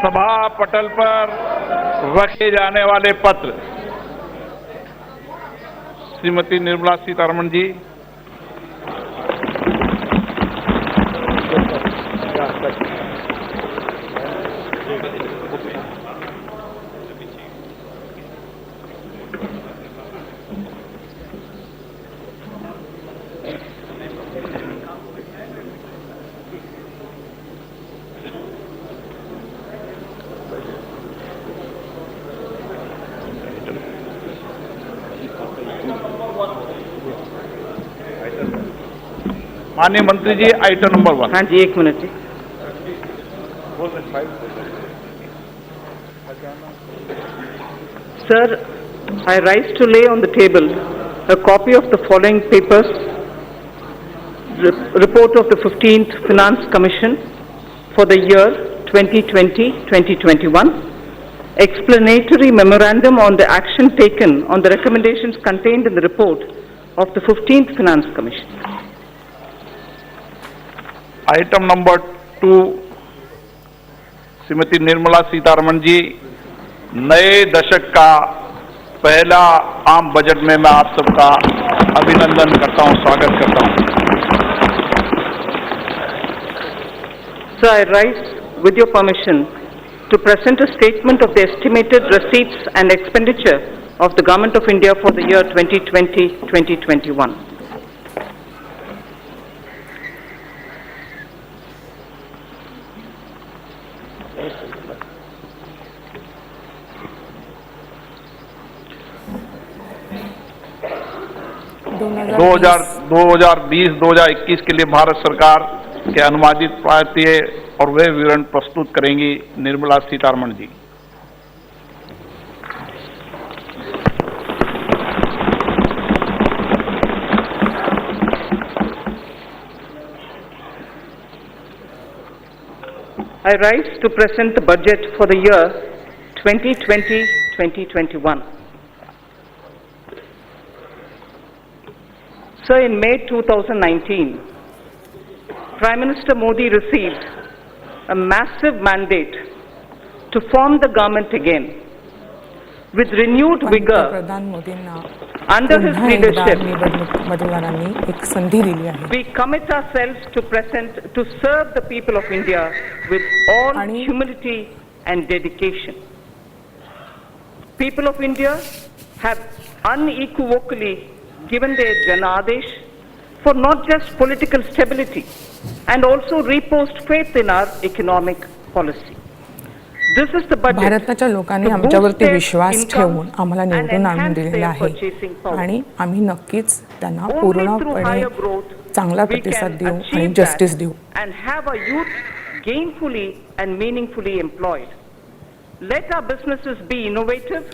सभा पटल पर रखे जाने वाले पत्र श्रीमती निर्मला सीतारमण जी। माननीय मंत्री जी, आइटम नंबर 1। हाँ जी, एक मिनट जी। Sir, I rise to lay on the table a copy of the following papers: report of the 15th Finance Commission for the year 2020-2021, explanatory memorandum on the action taken on the recommendations contained in the report of the 15th Finance Commission. Item number 2, Shrimati Nirmala Sitharaman ji. नए दशक का पहला आम budget में मैं आप सबका अभिनंदन करता हूं, स्वागत करता हूं। Sir, I rise with your permission to present a statement of the estimated receipts and expenditure of the Government of India for the year 2020-2021. दो हजार 2021 के लिए भारत सरकार के अनुमानित प्राप्तियां और वे विवरण प्रस्तुत करेंगी निर्मला सीतारमण जी। I rise to present the budget for the year 2020-2021. Sir, in May 2019, Prime Minister Modi received a massive mandate to form the government again. With renewed vigor, under his leadership, we commit ourselves to serve the people of India with all humility and dedication. People of India have unequivocally given their Janadesh for not just political stability and also reposed faith in our economic policy. This is the budget. भारताच्या लोकांनी आमच्यावरती विश्वास ठेवून आम्हाला निवडून आणून दिलेले आहे आणि आम्ही नक्कीच त्यांना पूर्णपणे चांगला प्रतिसाद देऊ आणि जस्टिस देऊ. And have our youth gainfully and meaningfully employed. Let our businesses be innovative,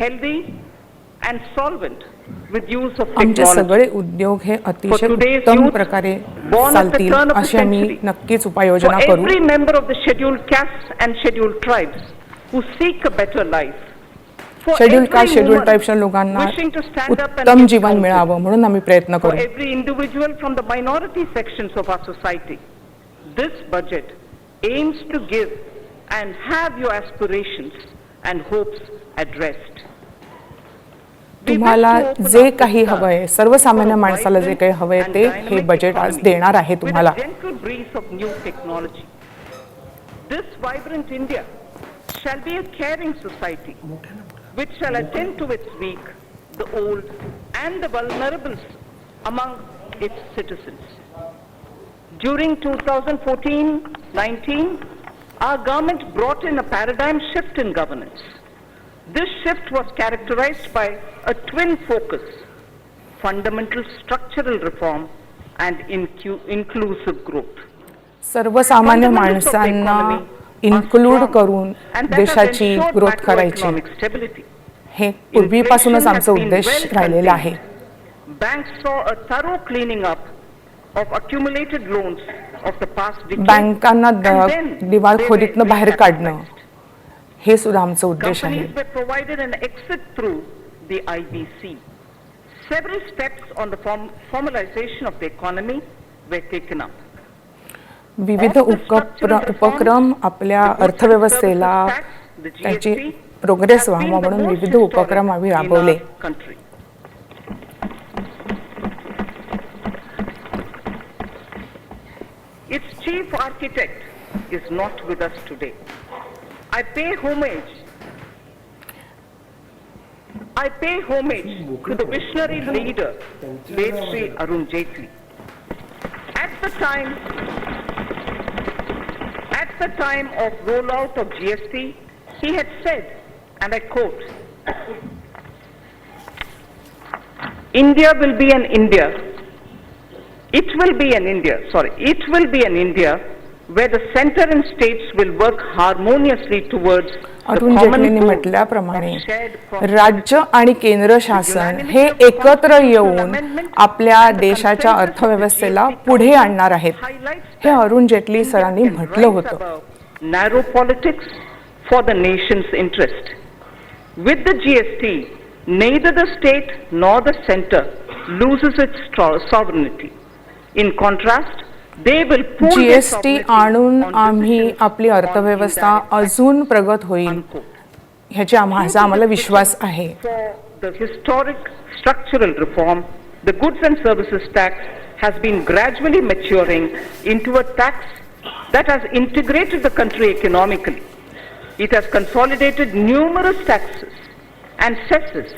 healthy and solvent with use of technology. आमचे सगळे उद्योग हे अतिशय उत्तम प्रकारे चालतील अशी आम्ही नक्कीच उपाययोजना करू. For every member of the scheduled castes and scheduled tribes who seek a better life. Schedule caste schedule ट्राइब्सच्या लोकांना उत्तम जीवन मिळावं म्हणून आम्ही प्रयत्न करू. For every individual from the minority sections of our society, this budget aims to give and have your aspirations and hopes addressed. तुम्हाला जे काही हवंय, सर्वसामान्य माणसाला जे काही हवंय ते हे बजेट आज देणार आहे तुम्हाला. This vibrant India shall be a caring society which shall attend to its weak, the old and the vulnerable among its citizens. During 2014-19, our government brought in a paradigm shift in governance. This shift was characterized by a twin focus: fundamental structural reform and inclusive growth. सर्वसामान्य माणसांना include करून देशाची growth करायची हे पूर्वीपासूनच आमचा उद्देश राहिलेला आहे. Banks saw a thorough cleaning up of accumulated loans of the past decade. बँकांना दिवाळखोरीतनं बाहेर काढणं हे सुद्धा आमचा उद्देश आहे. Companies were provided an exit through the IBC. Several steps on the formalization of the economy were taken up. विविध उपक्रम आपल्या अर्थव्यवस्थेला त्याची प्रोग्रेस व्हावा म्हणून विविध उपक्रम आम्ही राबवले. Its chief architect is not with us today. I pay homage to the visionary leader, late Shri Arun Jaitley. At the time of rollout of GST, he had said, and I quote, India will be an India. It will be an India where the center and states will work harmoniously towards Arun जेटलींनी म्हटल्याप्रमाणे राज्य आणि केंद्र शासन हे एकत्र येऊन आपल्या देशाच्या अर्थव्यवस्थेला पुढे आणणार आहेत हे अरुण जेटली सरांनी म्हटलं होतं. Narrow politics for the nation's interest. With the GST, neither the state nor the center loses its sovereignty. In contrast, they will pool their GST sovereignty आणून on आम्ही decisions आपली on अर्थव्यवस्था indirect अजून प्रगत होईल unquote. ह्याची आम्हाला विश्वास आहे. For the historic structural reform, the goods and services tax has been gradually maturing into a tax that has integrated the country economically. It has consolidated numerous taxes and cesses.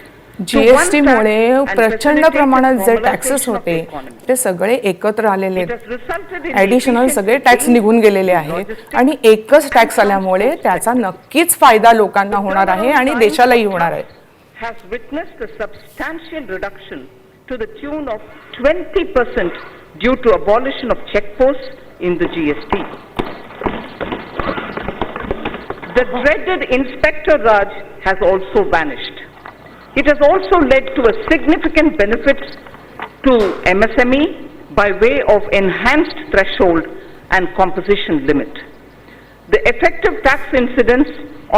GST मुळे प्रचंड प्रमाणात जे taxes होते ते सगळे एकत्र आलेले additional सगळे tax निघून गेलेले आहेत आणि एकच टॅक्स आल्यामुळे त्याचा नक्कीच फायदा लोकांना होणार आहे आणि देशालाही होणार आहे. Has witnessed a substantial reduction to the tune of 20% due to abolition of checkposts in the GST. The dreaded Inspector Raj has also vanished. It has also led to a significant benefit to MSME by way of enhanced threshold and composition limit. The effective tax incidence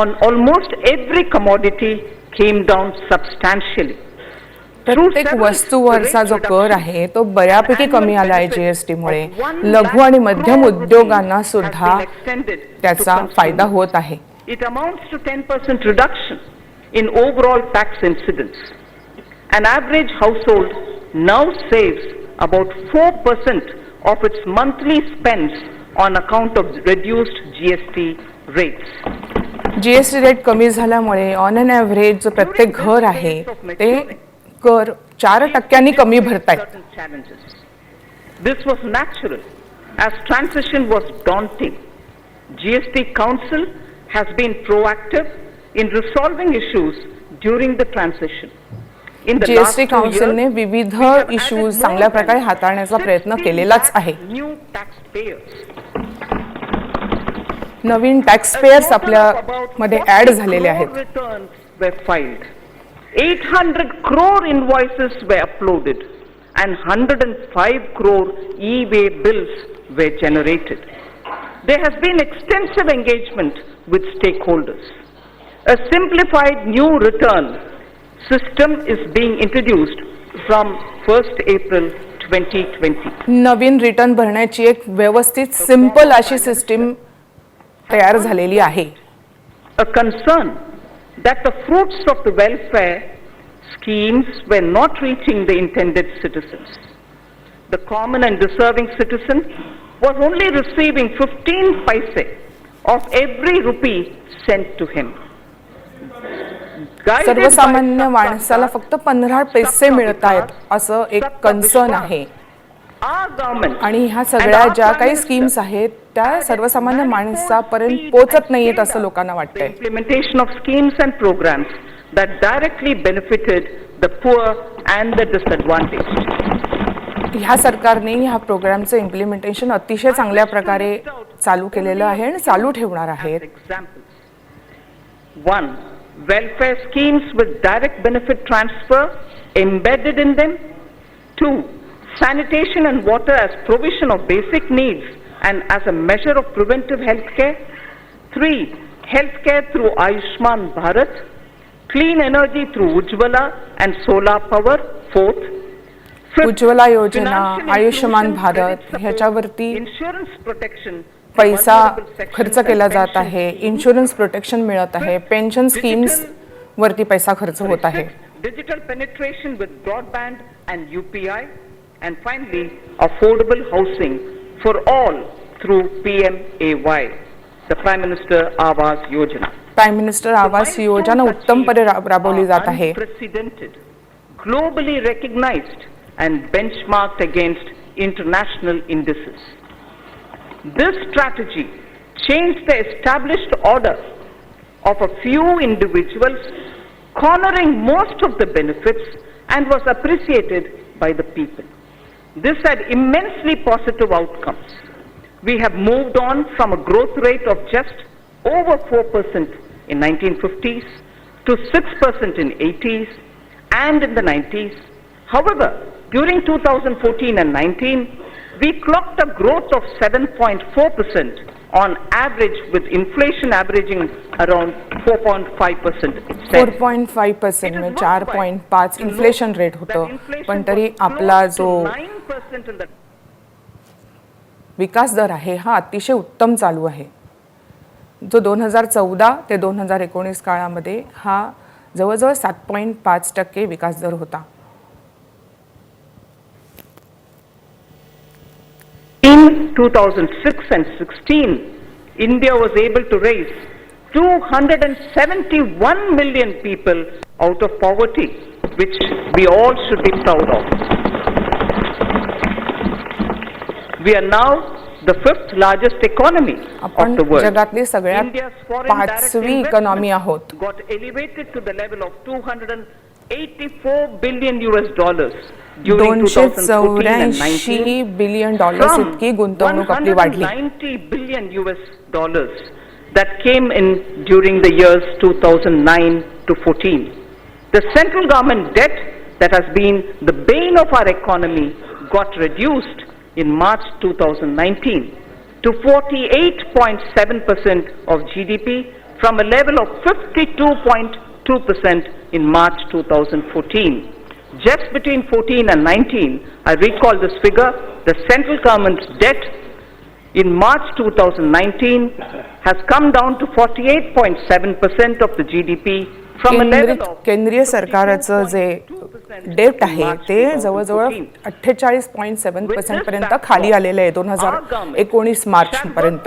on almost every commodity came down substantially. प्रत्येक वस्तूवरचा जो कर आहे तो बऱ्यापैकी कमी आला आहे GST मुळे. लघु आणि मध्यम उद्योगांना सुद्धा त्याचा फायदा होत आहे. It amounts to 10% reduction in overall tax incidence. An average household now saves about 4% of its monthly spends on account of reduced GST rates. GST rate कमी झाल्यामुळे ऑन एन ॲव्हरेज जो प्रत्येक घर आहे ते कर 4% कमी भरतायत. This was natural as transition was daunting. GST Council has been proactive in resolving issues during the transition. In the last GST 2 काउन्सिलने years, विविध we have इश्यूज added चांगल्या more प्रकारे than हाताळण्याचा प्रयत्न 60 केलेलाच आहे. new taxpayers. नवीन tax pairs आपल्या मध्ये add झालेले आहेत. Returns were filed. 800 crore invoices were uploaded and 105 crore e-way bills were generated. There has been extensive engagement with stakeholders. A simplified new return system is being introduced from 1st April 2020. Naveen return भरण्याची एक व्यवस्थित simple अशी system तयार झालेली आहे. A concern that the fruits of the welfare schemes were not reaching the intended citizens. The common and deserving citizen was only receiving 15 paise of every rupee sent to him. सर्वसामान्य माणसाला फक्त 15 पैसे मिळत आहेत असं एक कन्सर्न आहे. आणि ह्या सगळ्या ज्या काही स्कीम्स आहेत त्या सर्वसामान्य माणसापर्यंत पोहोचत नाहीयेत असं लोकांना वाटतंय. Implementation of schemes and programs that directly benefited the poor and the disadvantaged. ह्या सरकारने ह्या प्रोग्रामचं इम्प्लिमेंटेशन अतिशय चांगल्या प्रकारे चालू केलेलं आहे आणि चालू ठेवणार आहेत. 1. Welfare schemes with direct benefit transfer embedded in them. 2. Sanitation and water as provision of basic needs and as a measure of preventive health care. 3. Healthcare through Ayushman Bharat. Clean energy through Ujjwala and solar power. 4th. Ujjwala योजना, financial Ayushman inclusion, Bharat credit support, ह्याच्यावरती insurance protection for पैसा vulnerable sections खर्च and केला जात pension आहे, schemes. Insurance protection मिळत आहे, pension schemes वरती पैसा खर्च होत आहे. Digital penetration with broadband and UPI, and finally affordable housing for all through PMAY, the Prime Minister Awas Yojana. Prime minister Awas Yojana उत्तमपणे राबवली जात आहे. Unprecedented, globally recognized and benchmarked against international indices. This strategy changed the established order of a few individuals, cornering most of the benefits, and was appreciated by the people. This had immensely positive outcomes. We have moved on from a growth rate of just over 4% in 1950s to 6% in 80s and in the 90s. However, during 2014 and 19, we clocked a growth of 7.4% on average, with inflation averaging around 4.5%. 4.5% म्हणजे 4.5 inflation rate होतं, पण तरी आपला जो विकास दर आहे हा अतिशय उत्तम चालू आहे. जो 2014 ते 2019 काळामध्ये हा जवळजवळ 7.5% विकास दर होता. In 2006 and 16, India was able to raise 271 million people out of poverty, which we all should be proud of. We are now the fifth largest economy of the world. जगातली सगळ्यात India's foreign direct पाचवी economy आहोत. got elevated to the level of 284 billion US dollars during 2014 and 19. $284 billion इतकी गुंतवणूक आपली वाढली. 190 billion US dollars that came in during the years 2009 to 14. The central government debt that has been the bane of our economy got reduced in March 2019 to 48.7% of GDP from a level of 52.2% in March 2014. Just between 14 and 19, I recall this figure, the central government's debt in March 2019 has come down to 48.7% of the GDP from a level of केंद्रीय सरकारचं जे date आहे ते जवळजवळ 48.7% पर्यंत खाली आलेले आहे 2019 मार्च पर्यंत.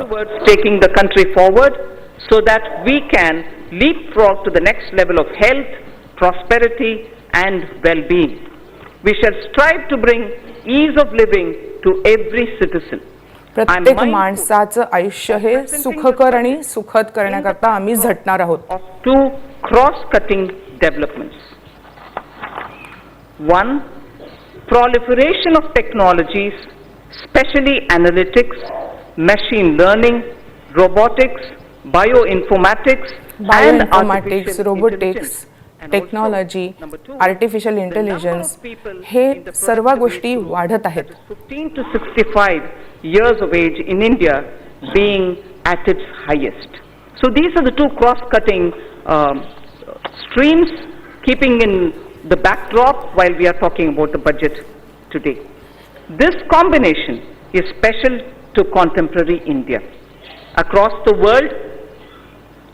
taking the country forward so that we can leapfrog to the next level of health, prosperity and well-being. We shall strive to bring ease of living to every citizen. प्रत्येक माणसाचं आयुष्य हे सुखकर आणि सुखद करण्याकरता आम्ही झटणार आहोत. Of two cross-cutting developments. One, proliferation of technologies, especially analytics, machine learning, robotics, bioinformatics, bioinformatics, robotics, technology, artificial intelligence हे सर्व गोष्टी वाढत आहेत. 15 to 65 years of age in India being at its highest. So these are the two cross-cutting streams, keeping in the backdrop while we are talking about the budget today. This combination is special to contemporary India. Across the world,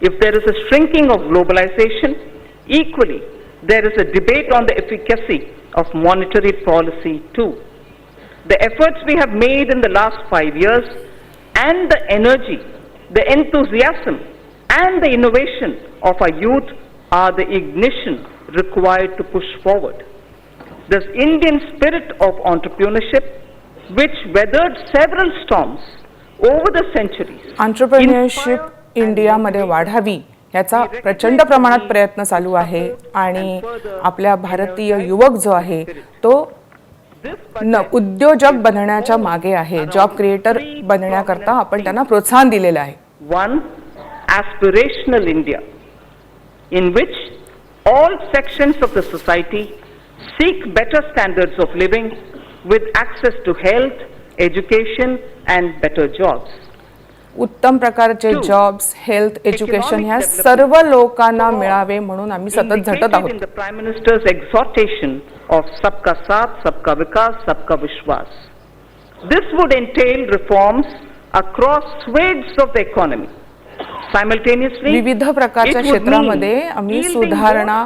if there is a shrinking of globalization, equally there is a debate on the efficacy of monetary policy too. The efforts we have made in the last 5 years and the energy, the enthusiasm and the innovation of our youth are the ignition required to push forward. This Indian spirit of entrepreneurship, which weathered several storms over the centuries, entrepreneurship इंडियामध्ये वाढावी याचा प्रचंड प्रमाणात प्रयत्न चालू आहे आणि आपल्या भारतीय युवक जो आहे तो उद्योजक बनण्याच्या मागे आहे. जॉब क्रिएटर बनण्याकरता आपण त्यांना प्रोत्साहन दिलेलं आहे. One, aspirational India, in which all sections of the society seek better standards of living with access to health, education and better jobs. उत्तम प्रकारचे जॉब्स, हेल्थ, एज्युकेशन ह्या सर्व लोकांना मिळावे म्हणून आम्ही सतत झटत आहोत. In the Prime Minister's exhortation of Sabka Saath, Sabka Vikas, Sabka Vishwas. This would entail reforms across swathes of the economy. Simultaneously, विविध प्रकारच्या क्षेत्रामध्ये आम्ही सुधारणा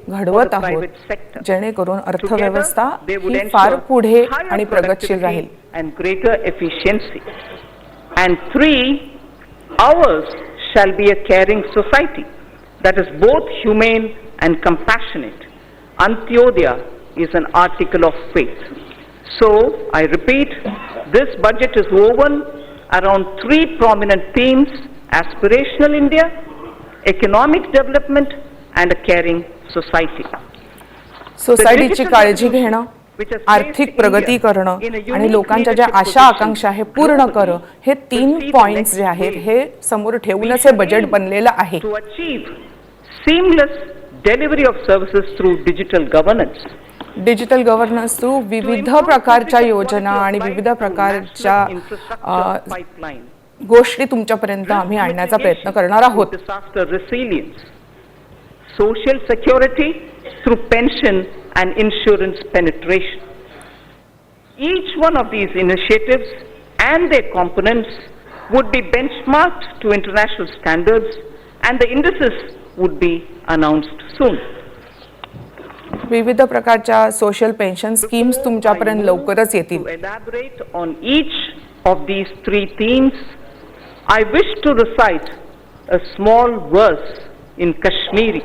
घडवत आहोत जेणेकरून अर्थव्यवस्था ही फार पुढे आणि प्रगतशील राहील. And greater efficiency. And 3, ours shall be a caring society that is both humane and compassionate. Antyodaya is an article of faith. So, I repeat, this budget is woven around 3 prominent themes: aspirational India, economic development, and a caring society. सोसायटीची काळजी घेणं, आर्थिक प्रगती करणं आणि लोकांच्या ज्या आशा आकांक्षा आहे पूर्ण करणं, हे 3 पॉइंट्स जे आहेत हे समोर ठेवूनच हे बजेट बनलेलं आहे. To achieve seamless delivery of services through digital governance. Digital governance through विविध प्रकारच्या योजना आणि विविध प्रकारच्या गोष्टी तुमच्यापर्यंत आम्ही आणण्याचा प्रयत्न करणार आहोत. Disaster resilience, social security through pension and insurance penetration. Each one of these initiatives and their components would be benchmarked to international standards and the indices would be announced soon. विविध प्रकारच्या सोशल पेन्शन स्कीम्स तुमच्यापर्यंत लवकरच येतील. To elaborate on each of these 3 themes, I wish to recite a small verse in Kashmiri.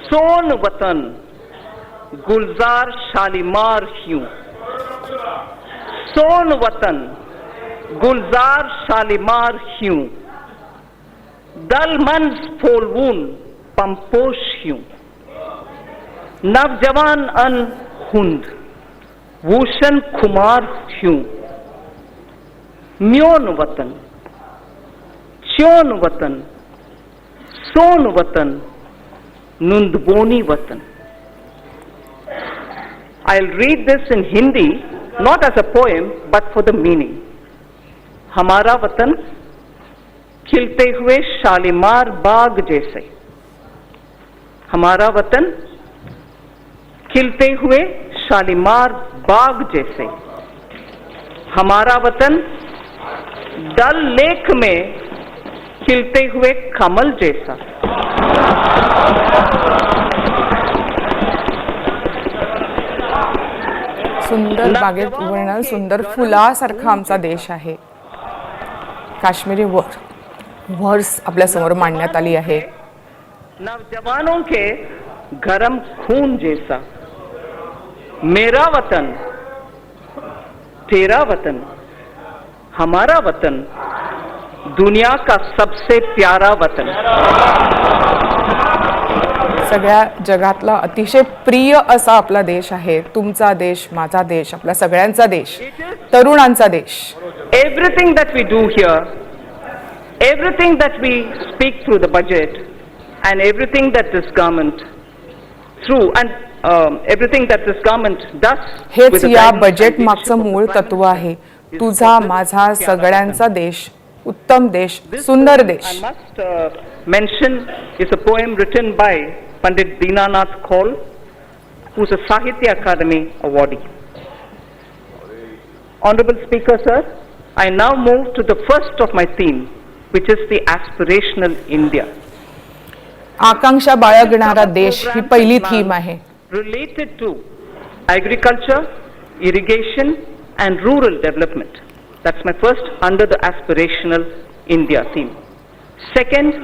सोन वतन गुलजार शालीमार हूँ, सोन वतन गुलजार शालीमार हूँ, दलमंज फोलवून पंपोश हूँ, नवजवान अन हुंद भूषण खुमार हूँ, म्योन वतन च्योन वतन सोन वतन Nundboni Watan. I'll read this in Hindi, not as a poem, but for the meaning. हमारा वतन खिलते हुए शालीमार बाग जैसे, हमारा वतन खिलते हुए शालीमार बाग जैसे, हमारा वतन डल लेक में खिलते हुए कमल जैसा, सुंदर बागेत उभरणारा सुंदर फुलासारखा आमचा देश आहे. काश्मीरी वर्स आपल्या समोर मांडण्यात आली आहे. नौजवानों के गरम खून जैसा, मेरा वतन तेरा वतन, हमारा वतन दुनिया का सबसे प्यारा वतन. सगळ्या जगातला अतिशय प्रिय असा आपला देश आहे. तुमचा देश, माझा देश, आपल्या सगळ्यांचा देश, तरुणांचा देश. Everything that we do here, everything that we speak through the budget, and everything that this government does, हेच या बजेट मागचं मूळ तत्व आहे. तुझा, माझा, सगळ्यांचा देश, उत्तम देश, सुंदर देश. I must mention is a poem written by Pandit Dinanath Kaul, who's a Sahitya Academy awardee. Honorable Speaker, sir, I now move to the first of my theme, which is the aspirational India. आकांक्षा बाळगणारा देश ही पहिली theme आहे. Related to agriculture, irrigation, and rural development. That's my first under the aspirational India theme. Second,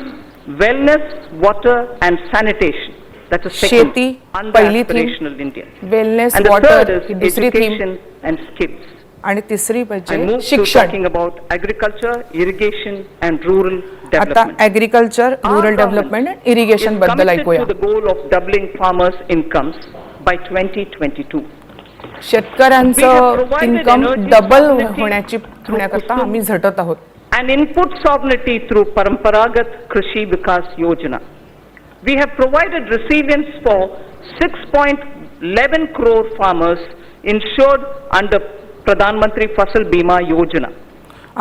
wellness, water, and sanitation. That's a second शेती under पहिली aspirational theme, India. Wellness, And the water third is ही दुसरी theme education and skills. आणि तिसरी I म्हणजे move to शिक्षण. talking about agriculture, irrigation, and rural आता development. Agriculture, rural development, irrigation बद्दल committed ऐकूया. to the goal of doubling farmers' incomes by 2022. शेतकऱ्यांचं income double होण्याकरता आम्ही झटत आहोत. And input sovereignty through Paramparagat Krishi Vikas Yojana. We have provided resilience for 6.11 crore farmers insured under Pradhan Mantri Fasal Bima Yojana.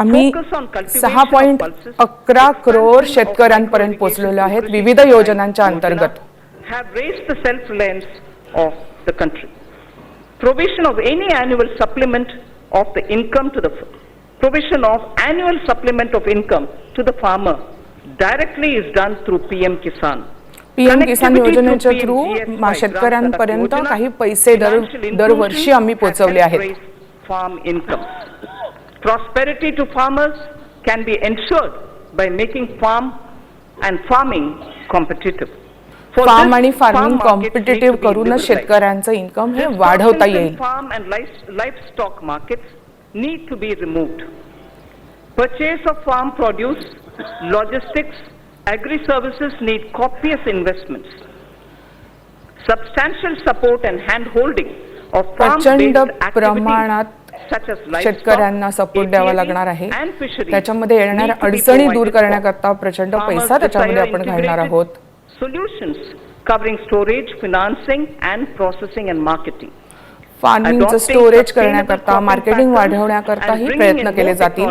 आम्ही 6.11 करोड शेतकऱ्यांपर्यंत पोहोचलेलो आहेत विविध योजनांच्या अंतर्गत. Have raised the self-reliance of the country. Provision of any annual supplement of the income to the provision of annual supplement of income to the farmer directly is done through PM Kisan. PM किसान योजनेच्या through शेतकऱ्यांपर्यंत काही पैसे दरवर्षी आम्ही पोहोचवले आहेत. Farm income. Prosperity to farmers can be ensured by making farming competitive. Farm आणि farming competitive करूनच शेतकऱ्यांचं इन्कम हे वाढवता येईल. Farm and livestock markets need to be removed. Purchase of farm produce, logistics, agri-services need copious investments. Substantial support and hand-holding of प्रचंड farm-based प्रमाणात such as शेतकऱ्यांना support द्यावा लागणार आहे. त्याच्यामध्ये येणाऱ्या अडचणी दूर करण्याकरता प्रचंड पैसा त्याच्यामध्ये आपण घालणार आहोत. Solutions covering storage, financing and processing and marketing. फार्मिंगचं स्टोरेज करण्याकरता मार्केटिंग वाढवण्याकरताही प्रयत्न केले जातील.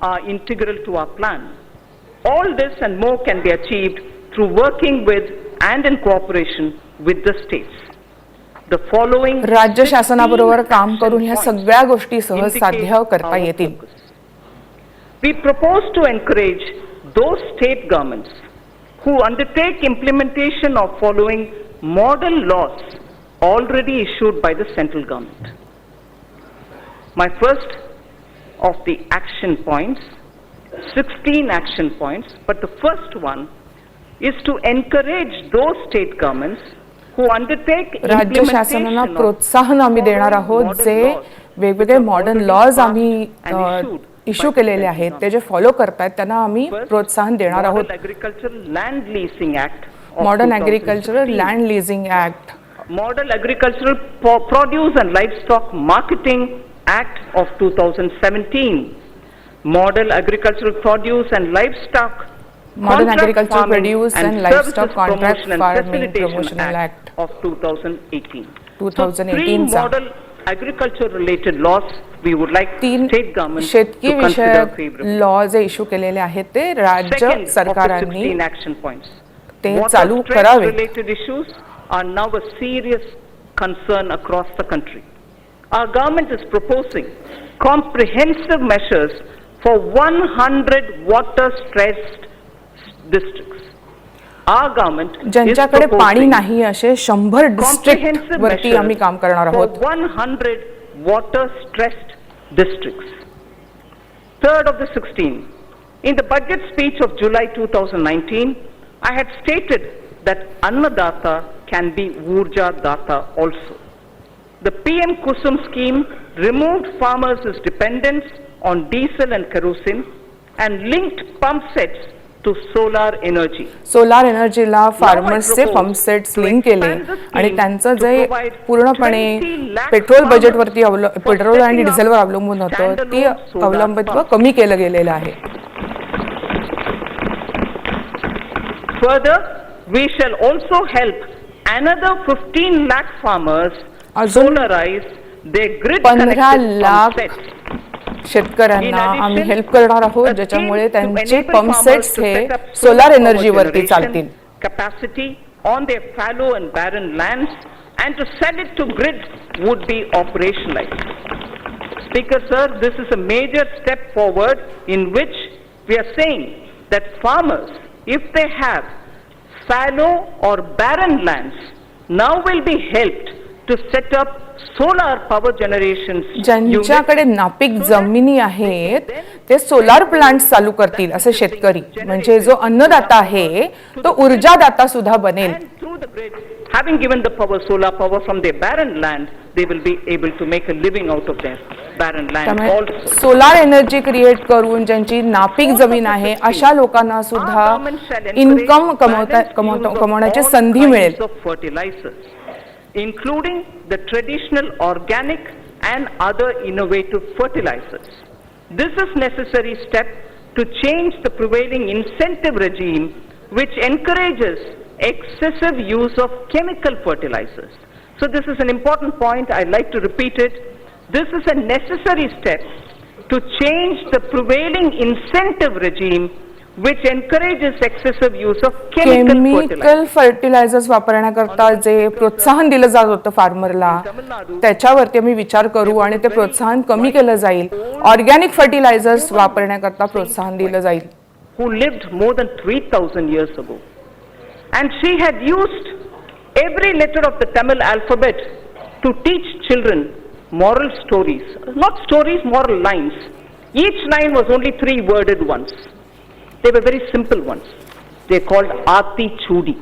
Are integral to our plan. All this and more can be achieved through working with and in cooperation with the states. The following राज्य शासनाबरोबर काम करून ह्या सगळ्या गोष्टी सहज साध्य करता येतील. We propose to encourage those state governments who undertake implementation of following model laws already issued by the central government. My first of the action points, 16 action points, but the first one is to encourage those state governments who undertake राज्य शासनाला प्रोत्साहन आम्ही देणार आहोत जे वेगवेगळे modern laws आम्ही issue केलेले आहेत ते जे फॉलो करतात त्यांना आम्ही प्रोत्साहन देणार आहोत. Modern agricultural land leasing act, Model Agricultural Produce and Livestock Marketing Act of 2017, Model Agricultural Produce and Livestock Modern Agricultural Produce and Livestock Contract Farming Promotional Act of 2018. 2018 चा model agriculture related laws we would like state government शेतकी to consider विषयक favorably. Law जे issue केलेले आहेत ते राज्य Second of the सरकारांनी 16 action points. ते Water चालू stress करावे. related issues are now a serious concern across the country. Our government is proposing comprehensive measures for 100 water stressed districts. Our government ज्यांच्याकडे पाणी नाही असे 100 डिस्ट्रिक्ट वरती आम्ही काम करणार आहोत. 100 water stressed districts. Third of the 16. In the budget speech of July 2019, I had stated that Annadata can be Urja Data also. The PM Kusum scheme removed farmers' dependence on diesel and kerosene and linked pump sets to solar energy. Solar एनर्जीला फार्मर्सचे pump sets link केले आणि त्यांचं जे पूर्णपणे petrol बजेटवरती petrol आणि डिझेलवर अवलंबून होतं ते अवलंबित्व कमी केलं गेलेलं आहे. Further, we shall also help another 15 lakh farmers solarize their grid 15 lakh शेतकऱ्यांना आम्ही हेल्प करणार आहोत ज्याच्यामुळे त्यांचे पंप सेट्स हे सोलार एनर्जीवरती चालतील. Capacity on their fallow and barren lands and to sell it to grid would be operationalized. Speaker sir, this is a major step forward in which we are saying that farmers, if they have fallow or barren lands, now will be helped to set up solar power generations. ज्यांच्याकडे नापीक जमिनी आहेत ते solar plant चालू करतील असे शेतकरी, म्हणजे जो अन्नदाता आहे तो ऊर्जादाता सुद्धा बनेल. Having given the power, solar power from their barren land, they will be able to make a living out of their barren land. Also, solar energy create करून ज्यांची नापीक जमीन आहे अशा लोकांना सुद्धा इन्कम कमवण्याची संधी मिळेल. including the traditional organic and other innovative fertilizers. This is necessary step to change the prevailing incentive regime which encourages excessive use of chemical fertilizers. So this is an important point. I'd like to repeat it. This is a necessary step to change the prevailing incentive regime which encourages excessive use of chemical fertilizers वापरण्याकरता जे प्रोत्साहन दिलं जात होतं फार्मरला त्याच्यावरती आम्ही विचार करू आणि ते प्रोत्साहन कमी केलं जाईल ऑर्गॅनिक फर्टिलायझर्स वापरण्याकरता प्रोत्साहन दिलं जाईल. Who lived more than 3,000 years ago, and she had used every letter of the Tamil alphabet to teach children moral stories, not stories, moral lines. Each line was only 3 worded ones. They were very simple ones. They are called Aati Chudi,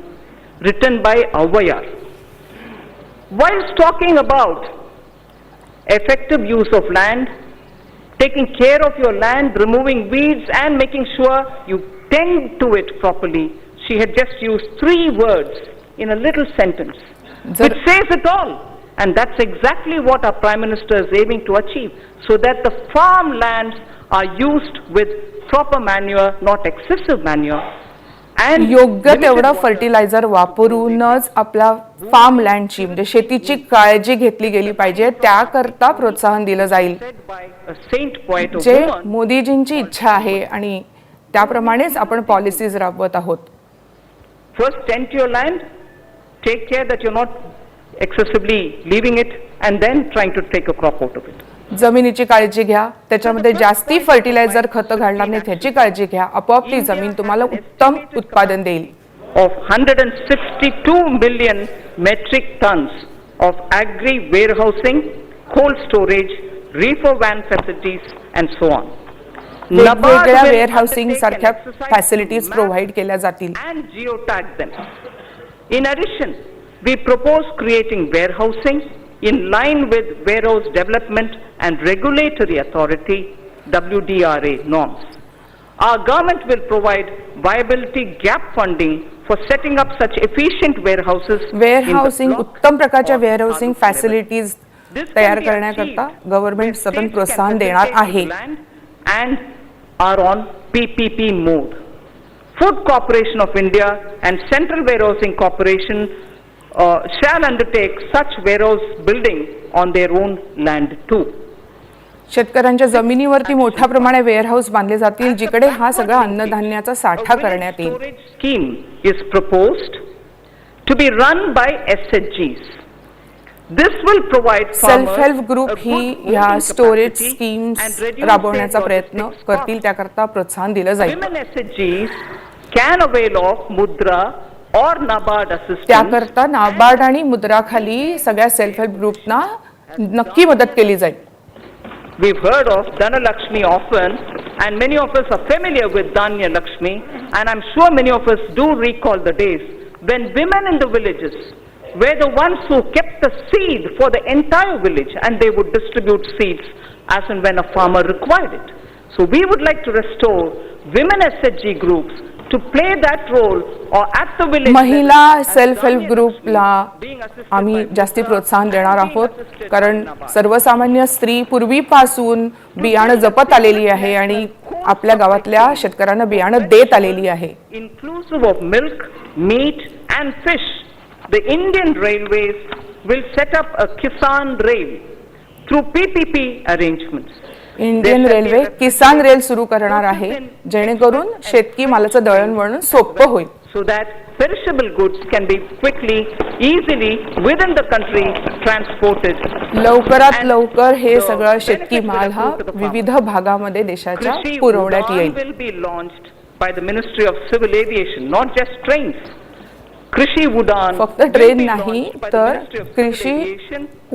written by Avayar. Whilst talking about effective use of land, taking care of your land, removing weeds and making sure you tend to it properly, she had just used 3 words in a little sentence, which says it all. And that's exactly what our Prime Minister is aiming to achieve, so that the farmlands are used with proper manure, not excessive manure. And योग्य तेवढं fertiliser वापरूनच आपला farm लँडची म्हणजे शेतीची काळजी घेतली गेली पाहिजे त्याकरता प्रोत्साहन दिलं जाईल जे मोदीजींची इच्छा आहे आणि त्याप्रमाणेच आपण पॉलिसीज राबवत आहोत. First tend to your land, take care that you're not excessively leaving it and then trying to take a crop out of it. जमिनीची काळजी घ्या त्याच्यामध्ये जास्ती फर्टिलायझर खत घालणार नाही त्याची काळजी घ्या आपोआप ती जमीन तुम्हाला उत्तम उत्पादन देईल. Of 162 million metric tons of agri warehousing, cold storage, reefer van facilities and so on. वेगवेगळ्या वेअरहाऊसिंग सारख्या फॅसिलिटीज प्रोव्हाइड केल्या जातील. And geotag them. In addition, we propose creating warehousing in line with Warehouse Development and Regulatory Authority WDRA norms. Our government will provide viability gap funding for setting up such efficient warehouses. वेअरहाऊसिंग उत्तम प्रकारच्या वेअरहाऊसिंग facilities तयार करण्याकरता government सतत प्रोत्साहन देणार आहे. And are on PPP mode. Food Corporation of India and Central Warehousing Corporation shall undertake such warehouse building on their own land too. शेतकऱ्यांच्या जमिनीवरती मोठ्या प्रमाणात वेअरहाऊस बांधले जातील जिकडे हा सगळा अन्नधान्याचा साठा करण्यात येईल. Scheme is proposed to be run by SHGs. This will provide self help group ही या स्टोरेज स्कीम्स राबवण्याचा प्रयत्न करतील त्याकरता प्रोत्साहन दिलं जाईल. Women SHGs can avail of Mudra or NABARD assistance. त्याकरता नाबार्ड आणि मुद्रा खाली सगळ्या सेल्फ हेल्प ग्रुपना नक्की मदत केली जाईल. We've heard of Dana Lakshmi often, and many of us are familiar with Dhanya Lakshmi, and I'm sure many of us do recall the days when women in the villages were the ones who kept the seed for the entire village, and they would distribute seeds as and when a farmer required it. So we would like to restore women SHG groups to play that role or at the village. महिला self help ग्रुपला आम्ही जास्ती प्रोत्साहन देणार आहोत कारण सर्वसामान्य स्त्री पूर्वीपासून बियाणं जपत आलेली आहे आणि आपल्या गावातल्या शेतकऱ्यांना बियाणं देत आलेली आहे. Inclusive of milk, meat and fish, the Indian Railways will set up a Kisan Rail through PPP arrangements. Indian railway किसान रेल सुरू करणार आहे जेणेकरून शेतकी मालाचं दळणवळण सोपं होईल. So that perishable goods can be quickly, easily within the country transported. लवकरात लवकर हे सगळं शेतकी माल हा विविध भागामध्ये देशाच्या पुरवण्यात येईल. Will be launched by the Ministry of Civil Aviation, not just trains. कृषी उडान फक्त ट्रेन नाही तर कृषी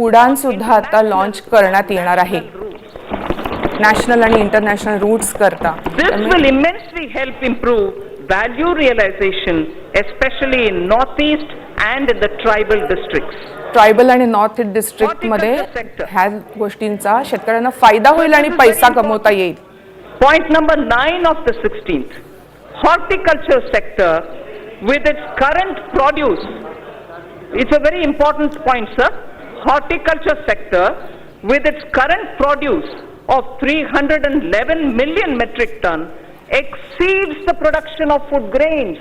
उडान सुद्धा आता लॉन्च करण्यात येणार आहे नॅशनल आणि इंटरनॅशनल रूट्स करता. This will immensely help improve value realization, especially in northeast and in the tribal districts. Tribal आणि नॉर्थ ईस्ट डिस्ट्रिक्ट मध्ये ह्या गोष्टींचा शेतकऱ्यांना फायदा होईल आणि पैसा कमवता येईल. Point number 9 of the 16th, horticulture sector with its current produce it's a very important point, sir. Horticulture sector, with its current produce of 311 million metric ton, exceeds the production of food grains.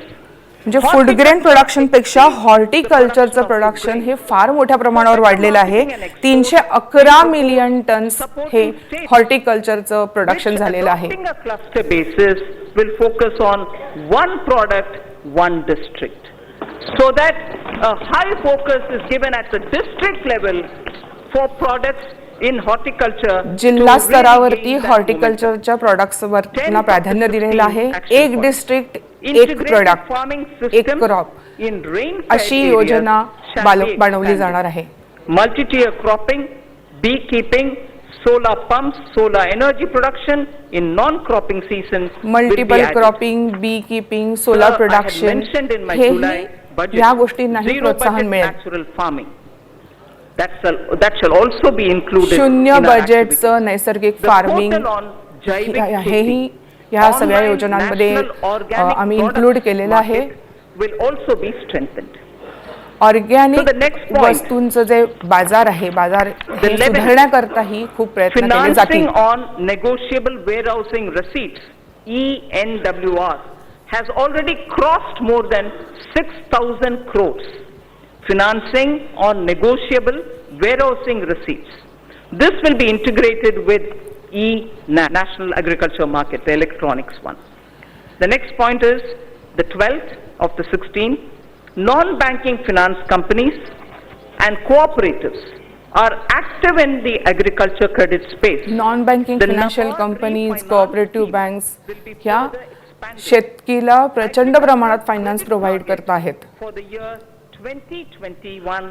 म्हणजे food grain production पेक्षा हॉर्टिकल्चरचं production हे फार मोठ्या प्रमाणावर वाढलेलं आहे. 311 million turns हे हॉर्टिकल्चरचं production झालेलं आहे. Cluster basis will focus on one product, one district, so that a high focus is given at the district level for products in horticulture. जिल्हा स्तरावरती हॉर्टिकल्चरच्या प्रोडक्ट्सवर प्राधान्य दिलेलं आहे. एक डिस्ट्रिक्ट, एक प्रोडक्ट, एक क्रॉप अशी योजना बनवली जाणार आहे. Multi tier cropping, bee keeping, solar pumps, solar energy production in non-cropping season. Multiple cropping, bee keeping, solar production हे या गोष्टींनाही प्रोत्साहन मिळेल. That shall also be included. शून्य बजेटचं नैसर्गिक फार्मिंग हेही ह्या सगळ्या योजनांमध्ये आम्ही इन्क्लूड केलेलं आहे. Will also be strengthened. Organic वस्तूंचं जे बाजार आहे, बाजार हे सुधारण्याकरताही खूप प्रयत्न केले जातील. Financing on negotiable warehousing receipts, ENWR, has already crossed more than 6,000 crores. Financing on negotiable warehousing receipts. This will be integrated with National Agriculture Market, the electronics one. The next point is the 12th of the 16th. Non-banking finance companies and cooperatives are active in the agriculture credit space. Non-banking financial companies, cooperative banks ह्या शेतकीला प्रचंड प्रमाणात finance provide करत आहेत. For the year 2021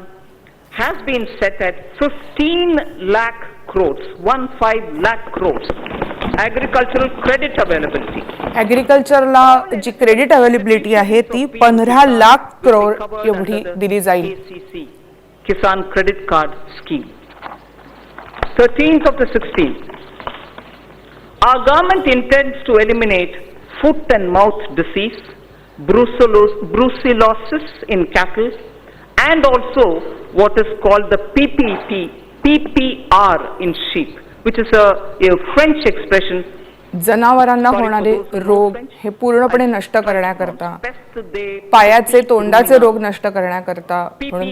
has been set at 15 lakh crores, 15 lakh crores agricultural credit availability. ऍग्रिकल्चरला ji credit availability आहे ती 15 लाख करोड एवढी दिली जाईल. ACC Kisan Credit Card Scheme. 13th of the 16th. Our government intends to eliminate foot and mouth disease, brucellosis in cattle, and also what is called the PPR in sheep, which is a French expression. जनावरांना होणारे रोग हे पूर्णपणे नष्ट करण्याकरता, पायाचे तोंडाचे रोग नष्ट करण्याकरता म्हणून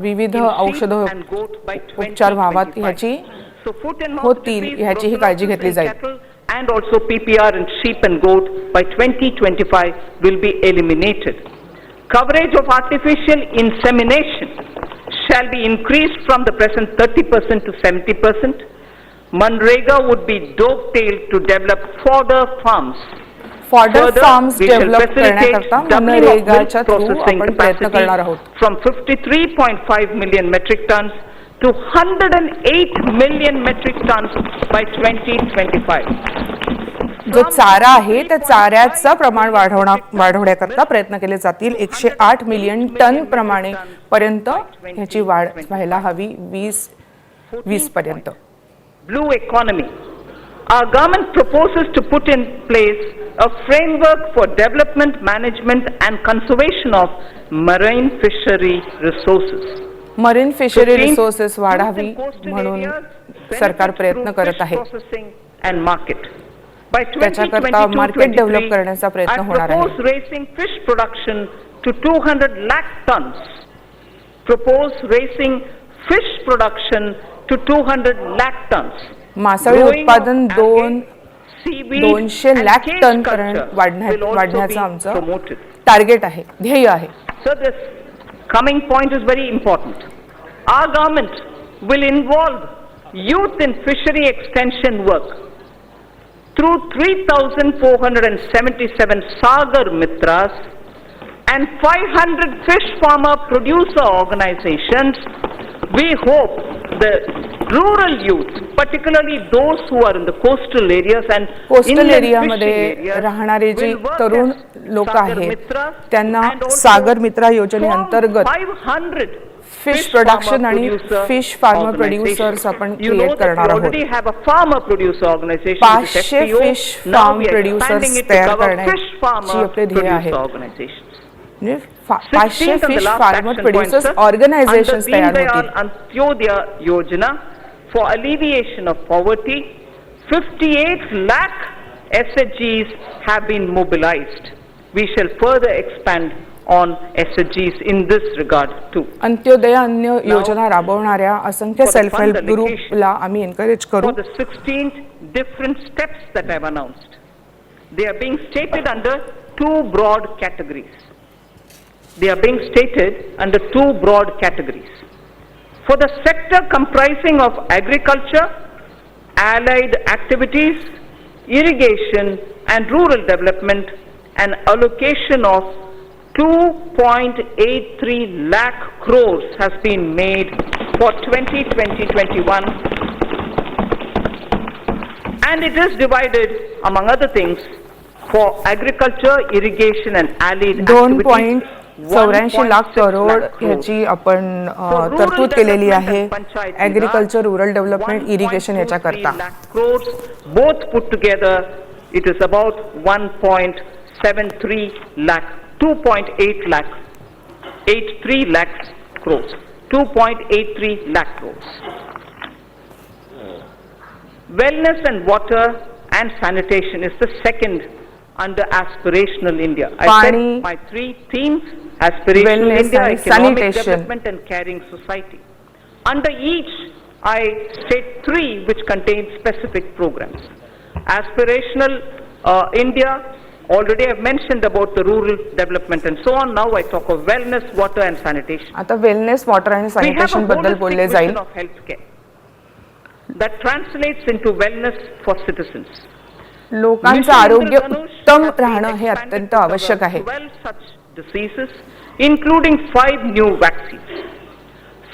विविध औषध उपचार व्हावात ह्याची होतील ह्याचीही काळजी घेतली जाईल. And also PPR in sheep and goat by 2025 will be eliminated. Coverage of artificial insemination shall be increased from the present 30% to 70%. Manrega would be dovetailed to develop fodder farms. Fodder farms develop करण्याकरता मनरेगाच्या through आपण प्रयत्न करणार आहोत. From 53.5 million metric tons to 108 million metric tons by 2025. जो चारा आहे त्या चाऱ्याचं प्रमाण वाढवण्याकरता प्रयत्न केले जातील. 108 मिलियन टन प्रमाणे पर्यंत ह्याची वाढ व्हायला हवी 2020 पर्यंत. Blue economy. Our government proposes to put in place a framework for development, management and conservation of marine fishery resources. Marine fishery resources वाढावी म्हणून सरकार प्रयत्न करत आहे. त्याच्याकरता मार्केट डेव्हलप करण्याचा प्रयत्न होणार आहे. Raising fish production to 200 lakh tons. Propose raising fish production to 200 lakh tons. मासळी उत्पादन 200 लाख टन वाढण्याचं आमचं टार्गेट आहे, ध्येय आहे. So this coming point is very important. Our government will involve youth in fishery extension work through 3,477 Sagar Mitras and 500 fish farmer producer organizations. We hope the rural youth, particularly those who are in the coastal areas and coastal एरियामध्ये राहणारे जे तरुण लोक आहेत त्यांना सागर मित्रा योजनेअंतर्गत 500 fish production आणि fish farmer producers आपण create करणार आहोत. 500 फिश फार्म प्रोड्युसर्स तयार करण्याची आपले ध्येय आहे. 500 16th on the fish last farmer action point, producers sir, organizations under तयार Deen Dayal होतील. Antyodaya Yojana for alleviation of poverty, 58 lakh SHGs have been mobilized. We shall further expand on SHGs in this regard too. Antyodaya अन्न योजना राबवणाऱ्या असंख्य For the self help fund allocation, ग्रुपला आम्ही encourage करू. For the 16 different steps that I have announced, they are being stated under two broad categories. They are being stated under two broad categories. For the sector comprising of agriculture, allied activities, irrigation and rural development, an allocation of 2.83 lakh crores has been made for 2020-21, and it is divided among other things for agriculture, irrigation and allied activities. 2.84 lakh crore ह्याची आपण तरतूद केलेली आहे agriculture, rural development, irrigation याच्या करता. Both put together it is about 1.73 lakh, 2.8 lakh, 83 lakh crores, 2.83 lakh crores. Wellness and water and sanitation is the second under aspirational India. I said my three themes: aspirational India, economic development and caring society. Under each I state three which contain specific programs. Aspirational India, already I have mentioned about the rural development and so on. Now I talk of wellness, water and sanitation. आता wellness, water आणि sanitation बद्दल बोलले जाईल. of healthcare that translates into wellness for citizens. लोकांचं आरोग्य उत्तम राहणं हे अत्यंत आवश्यक आहे. 12 such diseases, including 5 new vaccines.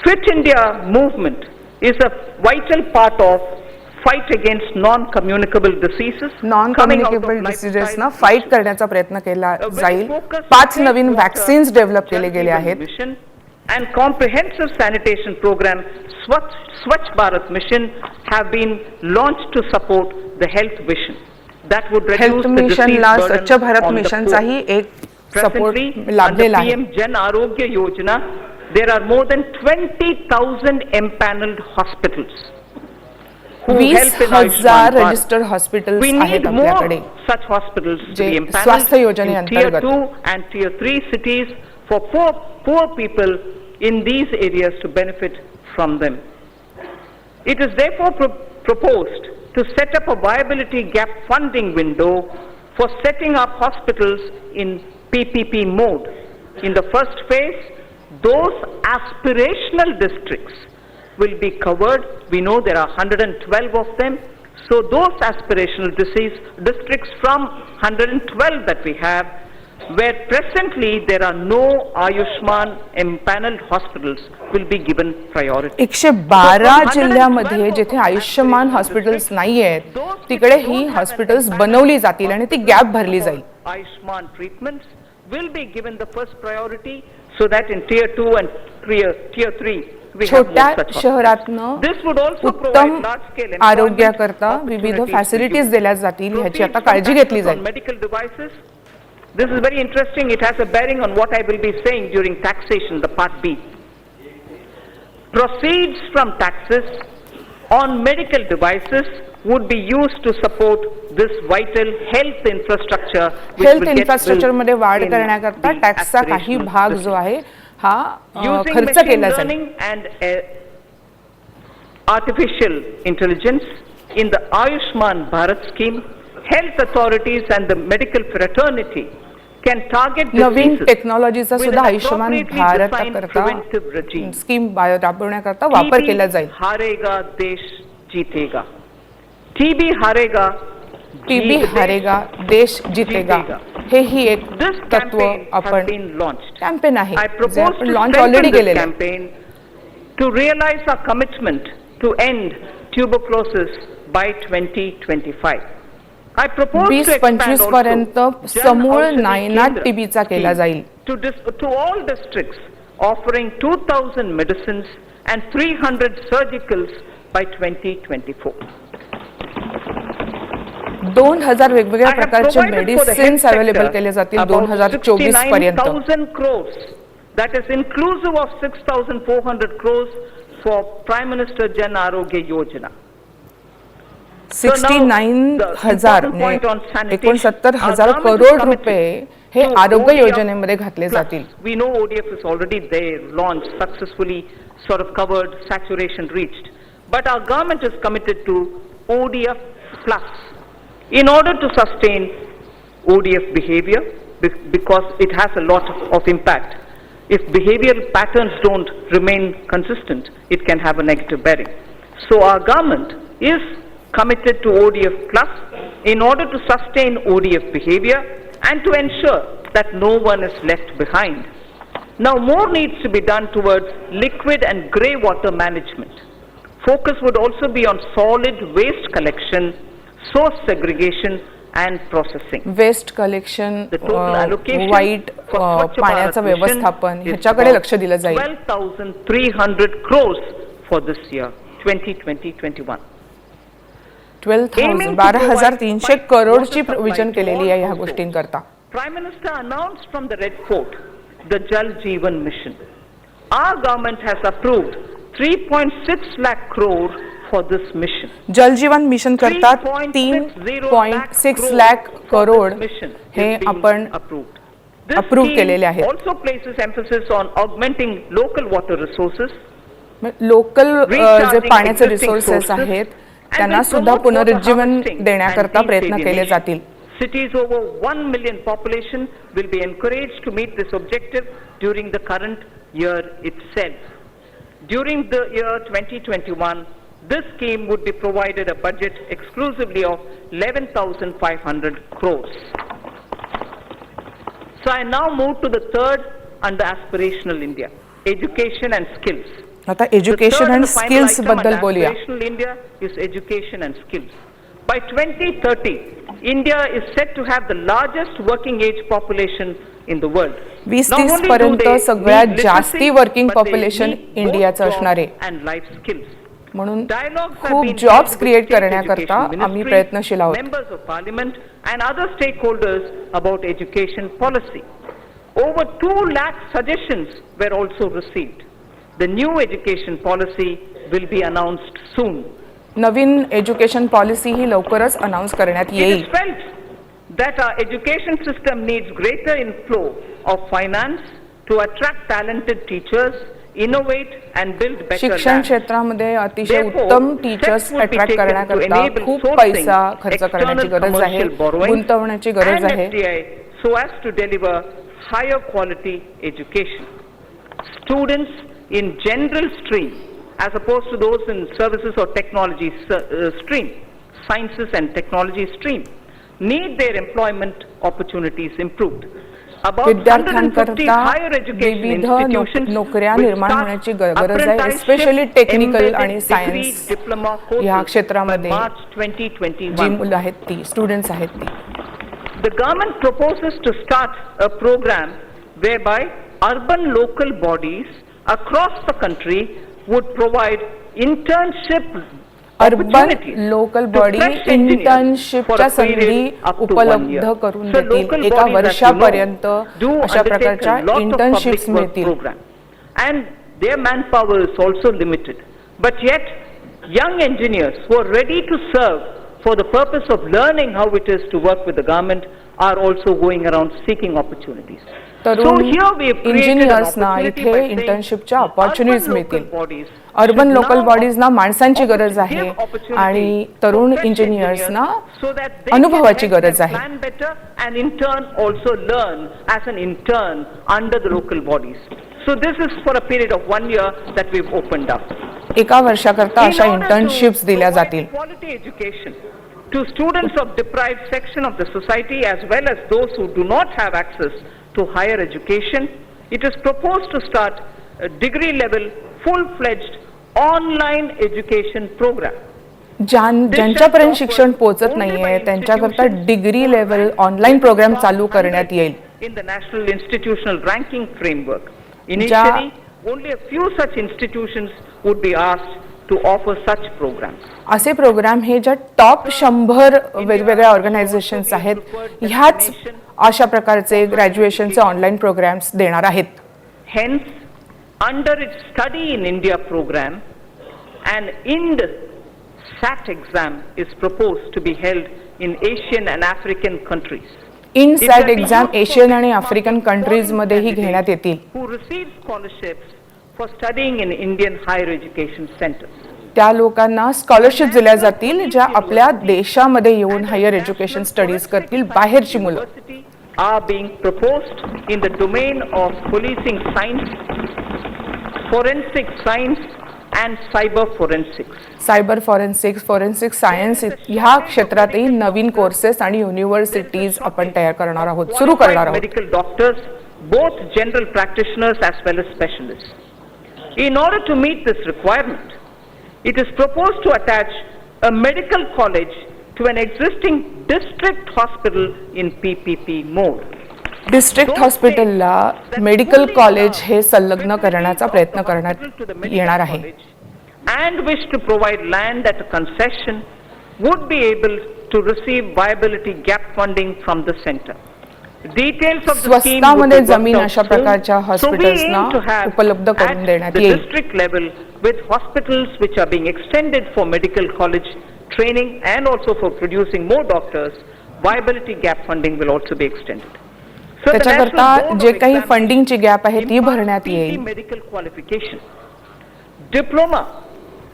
Fit India movement is a vital part of fight against non-communicable diseases. non-communicable diseases ना फाईट करण्याचा प्रयत्न केला जाईल. 5 नवीन वॅक्सिन्स डेव्हलप केले गेले आहेत. And comprehensive sanitation program Swachh Bharat mission have been launched to support the health vision. That would reduce the disease burden स्वच्छ भारत मिशनचाही एक सपोर्ट लाभलेला आहे. PM Jan Arogya Yojana, there are more than 20,000 empaneled hospitals. 20,000 registered hospitals We आहेत need more आपल्याकडे such hospitals to J be empaneled स्वास्थ्य योजने in tier अंतर्गत. 2 and tier 3 cities for poor people in these areas to benefit from them. It is therefore proposed to set up a viability gap funding window for setting up hospitals in PPP mode. In the first phase, those aspirational districts will be covered. We know there are 112 of them. So those aspirational districts from 112 that we have, where presently there are no Ayushman empaneled hospitals, will be given priority. 112 जिल्ह्यामध्ये जिथे Ayushman hospitals नाही आहेत तिकडे ही hospitals बनवली जातील आणि ती gap भरली जाईल. Ayushman treatments will be given the first priority so that in tier 2 and tier 3 we have more छोट्या such शहरातनं This would also उत्तम provide large scale आरोग्याकरता विविध फॅसिलिटीज दिल्या जातील ह्याची आता काळजी घेतली जाईल. Medical devices. This is very interesting. It has a bearing on what I will be saying during taxation, the part B. Proceeds from taxes on medical devices would be used to support this vital health infrastructure. Health infrastructure मध्ये वाढ करण्याकरता टॅक्सचा काही भाग जो आहे हा खर्च केला जाईल. And artificial intelligence in the Ayushman Bharat scheme, health authorities and the medical fraternity can target Naveen diseases टेक्नॉलॉजीचा सुद्धा आयुष्यमान भारत करता स्कीम राबवण्याकरता वापर केला जाईल. हारेगा देश जीतेगा. टीबी हारेगा देश जितेगा हे ही एक तत्व आपण कॅम्पेन आहे जे आपण लॉन्च ऑलरेडी केलेलं आहे. To realize our commitment to end tuberculosis by 2025. I propose to expand 2025 पर्यंत समूळ नायनाट टीबीचा केला जाईल. To all districts offering 2,000 medicines and 300 surgicals by 2024. 2000 वेगवेगळ्या I have प्रकारचे provided for the health medicines available sector केले जातील about 2024 पर्यंत. 69,000 crores. That is inclusive of 6,400 crores for Prime Minister Jan Arogya Yojana. 69,000 69,000 crore रुपये हे आरोग्य योजनेमध्ये घातले जातील. We know ODF is already there, launched, successfully sort of covered, saturation reached. But our government is committed to ODF plus in order to sustain ODF behavior because it has a lot of impact. If behavioral patterns don't remain consistent, it can have a negative bearing. So our government is committed to ODF plus in order to sustain ODF behavior and to ensure that no one is left behind. Now more needs to be done towards liquid and grey water management. Focus would also be on solid waste collection, source segregation and processing. Waste collection, वाईट पाण्याचं व्यवस्थापन ह्याच्याकडे लक्ष दिलं जाईल. 12,300 crores for this year 2020-21. 12,300 करोडची provision केलेली आहे ह्या गोष्टींकरता. Prime Minister announced from the Red Fort the Jal Jeevan Mission. Our government has approved 3.6 lakh crore for this mission. जल जीवन मिशन करता 3.6 लाख करोड हे आपण अप्रूव्ह केलेले आहेत. Also places emphasis on augmenting local water resources. Local जे पाण्याचे resources आहेत त्यांना सुद्धा पुनरुज्जीवन देण्याकरता प्रयत्न केले जातील. Cities over 1 million population will be encouraged to meet this objective during the current year itself. During the year 2021, this scheme would be provided a budget exclusively of 11,500 crores. So I now move to the third under aspirational India, education and skills. आता education and skills बद्दल बोलूया. Aspirational India is education and skills. By 2030, India is set to have the largest working age population in the world. 2030 पर्यंत सगळ्यात जास्ती working population इंडियाचं असणार आहे. And life skills. म्हणून खूप जॉब्स क्रिएट करण्याकरता आम्ही प्रयत्नशील आहोत. Members of Parliament and other stakeholders about education policy. Over 2 lakh suggestions were also received. The new education policy will be announced soon. नवीन एज्युकेशन पॉलिसी ही लवकरच अनाउन्स करण्यात येईल. It is felt that our education system needs greater inflow of finance to attract talented teachers, innovate and build better शिक्षण क्षेत्रामध्ये अतिशय उत्तम teachers attract करण्याकरता खूप पैसा खर्च करण्याची गरज आहे, गुंतवण्याची गरज आहे. So as to deliver higher quality education. Students in general stream as opposed to those in services or technology stream, sciences and technology stream, need their employment opportunities improved. About 150 higher education institutions नोकऱ्या निर्माण होण्याची गरज आहे, specially technical आणि science या क्षेत्रामध्ये जी मुलं आहेत ती स्टुडंट्स आहेत ती. The government proposes to start a program whereby urban local bodies across the country would provide internship urban local body इंटर्नशिपच्या संधी उपलब्ध करून देतील. एका वर्षापर्यंत अशा प्रकारच्या इंटर्नशिप्स मिळतील. And their manpower is also limited. But yet, young engineers who are ready to serve for the purpose of learning how it is to work with the government are also going around seeking opportunities. तरुण इंजिनियर्सना इथे इंटर्नशिपच्या opportunities मिळतील. Urban local बॉडीजना माणसांची गरज आहे आणि तरुण इंजिनियर्सना अनुभवाची गरज आहे. And in turn also learn as an intern under the local bodies. So this is for a period of 1 year that we've opened up. एका वर्षाकरता अशा इंटर्नशिप्स दिल्या जातील. Quality education to students of deprived section of the society as well as those who do not have access to higher education, it is proposed to start a degree level full-fledged online education program. ज्यांच्यापर्यंत शिक्षण पोहोचत नाहीये त्यांच्याकरता degree level online programme चालू करण्यात येईल. In the national institutional ranking framework, initially only a few such institutions would be asked to offer such programs. असे programme हे ज्या top 100 वेगवेगळ्या organisations आहेत ह्याच अशा प्रकारचे ग्रॅज्युएशनचे ऑनलाईन प्रोग्राम्स देणार आहेत. Hence, under its Study in India program, an IND SAT exam is proposed to be held in Asian and African countries. Ind SAT exam Asian आणि आफ्रिकन कंट्रीज मध्येही घेण्यात येतील. Who receive scholarships for studying in Indian higher education centers. त्या लोकांना scholarship दिल्या जातील ज्या आपल्या देशामध्ये येऊन हायर एज्युकेशन स्टडीज करतील बाहेरची मुलं. Are being proposed in the domain of policing science, forensic science and cyber forensics. Cyber forensics, forensic science ह्या क्षेत्रातही नवीन कोर्सेस आणि युनिव्हर्सिटीज आपण तयार करणार आहोत, सुरू करणार आहोत. Medical doctors, both general practitioners as well as specialists. In order to meet this requirement, it is proposed to attach a medical college to an existing district hospital in PPP mode. District हॉस्पिटलला medical college हे संलग्न करण्याचा प्रयत्न करण्यात येणार आहे. And wish to provide land at a concession would be able to receive viability gap funding from the center. Details of the scheme would be जमीन अशा प्रकारच्या हॉस्पिटल्सना उपलब्ध करून देण्यात येईल. District level with hospitals which are being extended for medical college training and also for producing more doctors, viability gap funding will also be extended. So त्याच्याकरता जे काही फंडिंगची gap आहे ती भरण्यात येईल. Medical qualification, diploma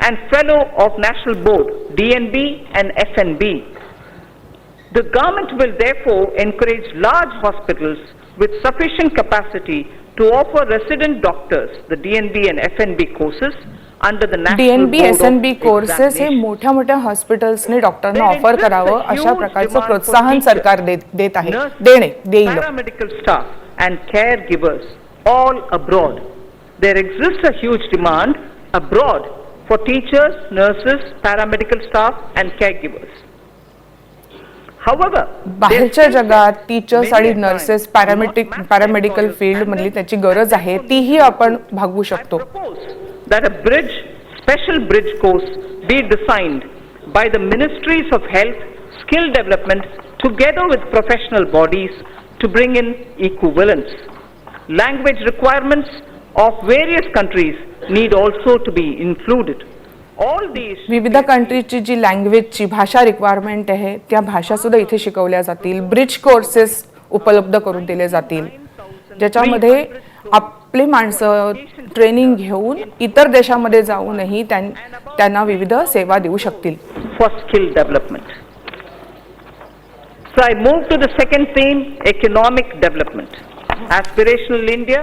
and fellow of national board DNB and FNB. The government will therefore encourage large hospitals with sufficient capacity to offer resident doctors the DNB and FNB courses under the national DNB board SNB of courses हे examination. मोठ्या मोठ्या हॉस्पिटल्सने डॉक्टरांना offer करावं अशा प्रकारचं प्रोत्साहन सरकार देत आहे, देईल. Paramedical staff and caregivers all abroad. There exists a huge demand abroad for teachers, nurses, paramedical staff and caregivers. However, बाहेरच्या जगात टीचर्स आणि नर्सेस पॅरामेडिकल फील्ड मधली त्याची गरज आहे, तीही आपण भागवू शकतो. That a special bridge course be designed by the Ministries of Health, Skill Development together with professional bodies to bring in equivalence. Language requirements of various countries need also to be included. All these विविध कंट्रीची जी लँग्वेजची भाषा requirement आहे त्या भाषा सुद्धा इथे शिकवल्या जातील. Bridge courses उपलब्ध करून दिले जातील ज्याच्यामध्ये आपले माणसं ट्रेनिंग घेऊन इतर देशामध्ये जाऊनही त्यांना विविध सेवा देऊ शकतील. For skill development. So I move to the second theme, economic development. Aspirational India,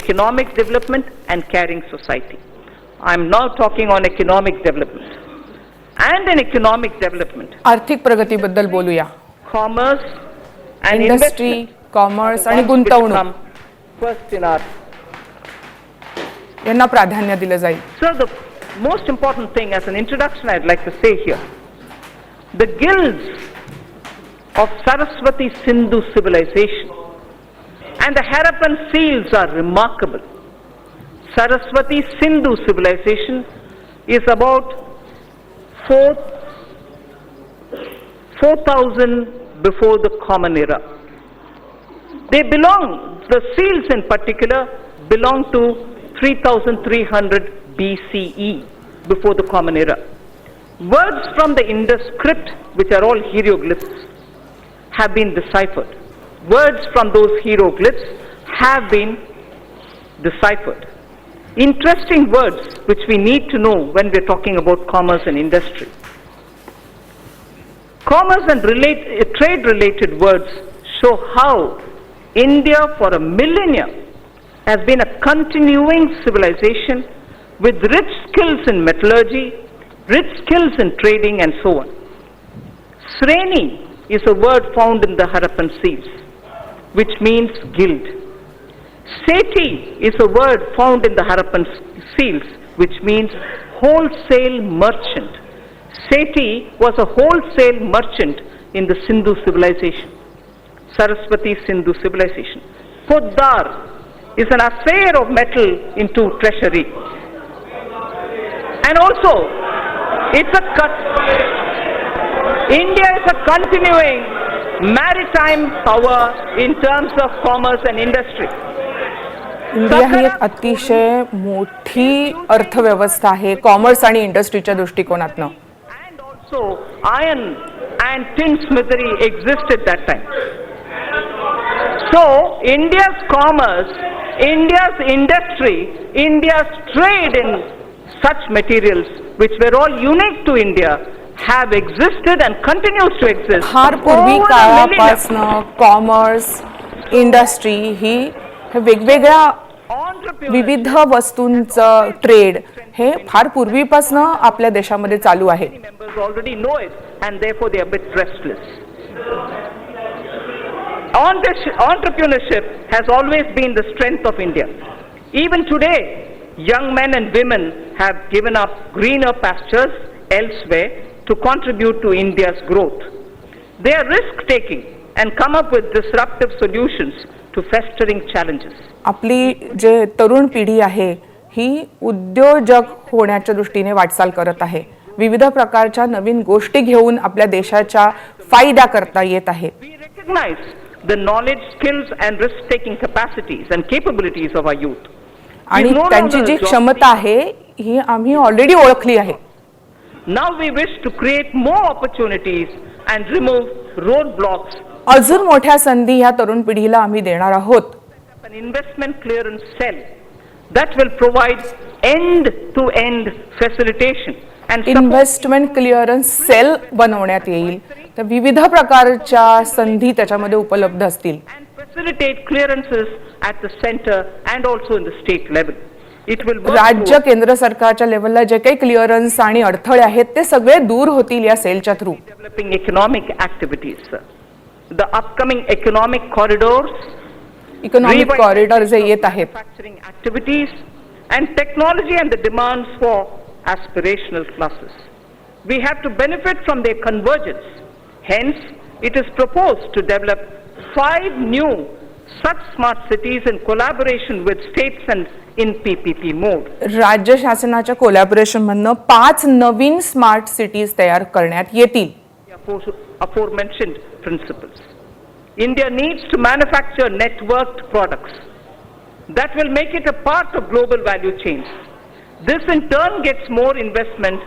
economic development and caring society. I am now talking on economic development. And in economic development, आर्थिक प्रगतीबद्दल बोलूया. commerce and industry, investment commerce आणि गुंतवणूक first in our. यांना प्राधान्य दिलं जाईल. So the most important thing as an introduction I'd like to say here, the guilds of Saraswati Sindhu civilization and the Harappan seals are remarkable. Saraswati Sindhu civilization is about 4,000 before the Common Era. The seals in particular belong to 3,300 BCE, before the Common Era. Words from the Indus script, which are all hieroglyphs, have been deciphered. Words from those hieroglyphs have been deciphered. Interesting words which we need to know when we're talking about commerce and industry. Commerce and trade-related words show how India for a millennia has been a continuing civilization with rich skills in metallurgy, rich skills in trading and so on. Sreni is a word found in the Harappan seals, which means guild. Seti is a word found in the Harappan seals, which means wholesale merchant. Seti was a wholesale merchant in the Sindhu civilization, Saraswati Sindhu civilization. Poddar is an assayer of metal into treasury. And also, India is a continuing maritime power in terms of commerce and industry. India ही एक अतिशय मोठी अर्थव्यवस्था आहे commerce आणि इंडस्ट्रीच्या दृष्टिकोनातनं. And also iron and tin smithery existed that time. So India's commerce, India's industry, India's trade in such materials which were all unique to India have existed and continues to exist. फार पूर्वी काळापासनं commerce industry ही वेगवेगळ्या विविध वस्तूंचं trade हे फार पूर्वीपासनं आपल्या देशामध्ये चालू आहे. Members already know it and therefore they are a bit restless. Entrepreneurship has always been the strength of India. Even today, young men and women have given up greener pastures elsewhere to contribute to India's growth. They are risk-taking and come up with disruptive solutions to festering challenges. आपली जे तरुण पिढी आहे ही उद्योजक होण्याच्या दृष्टीने वाटचाल करत आहे. विविध प्रकारच्या नवीन गोष्टी घेऊन आपल्या देशाच्या फायदा करता येत आहे. We recognize the knowledge, skills and risk-taking capacities and capabilities of our youth. आणि त्यांची जी क्षमता आहे ही आम्ही ऑलरेडी ओळखली आहे. Now we wish to create more opportunities and remove roadblocks. अजून मोठ्या संधी ह्या तरुण पिढीला आम्ही देणार आहोत. An investment clearance cell that will provide end-to-end facilitation and investment clearance cell बनवण्यात येईल. तर विविध प्रकारच्या संधी त्याच्यामध्ये उपलब्ध असतील. and facilitate clearances at the center and also in the state level. It will work राज्य केंद्र सरकारच्या लेवलला जे काही क्लिअरन्स आणि अडथळे आहेत ते सगळे दूर होतील या सेलच्या through. developing economic activities. The upcoming economic corridors, economic corridor जे येत आहेत manufacturing activities and technology and the demands for aspirational classes. We have to benefit from their convergence. Hence, it is proposed to develop 5 new such smart cities in collaboration with states and in PPP mode. राज्य शासनाच्या collaboration मधनं 5 नवीन smart cities तयार करण्यात येतील. Aforementioned principles. India needs to manufacture networked products that will make it a part of global value chains. This in turn gets more investment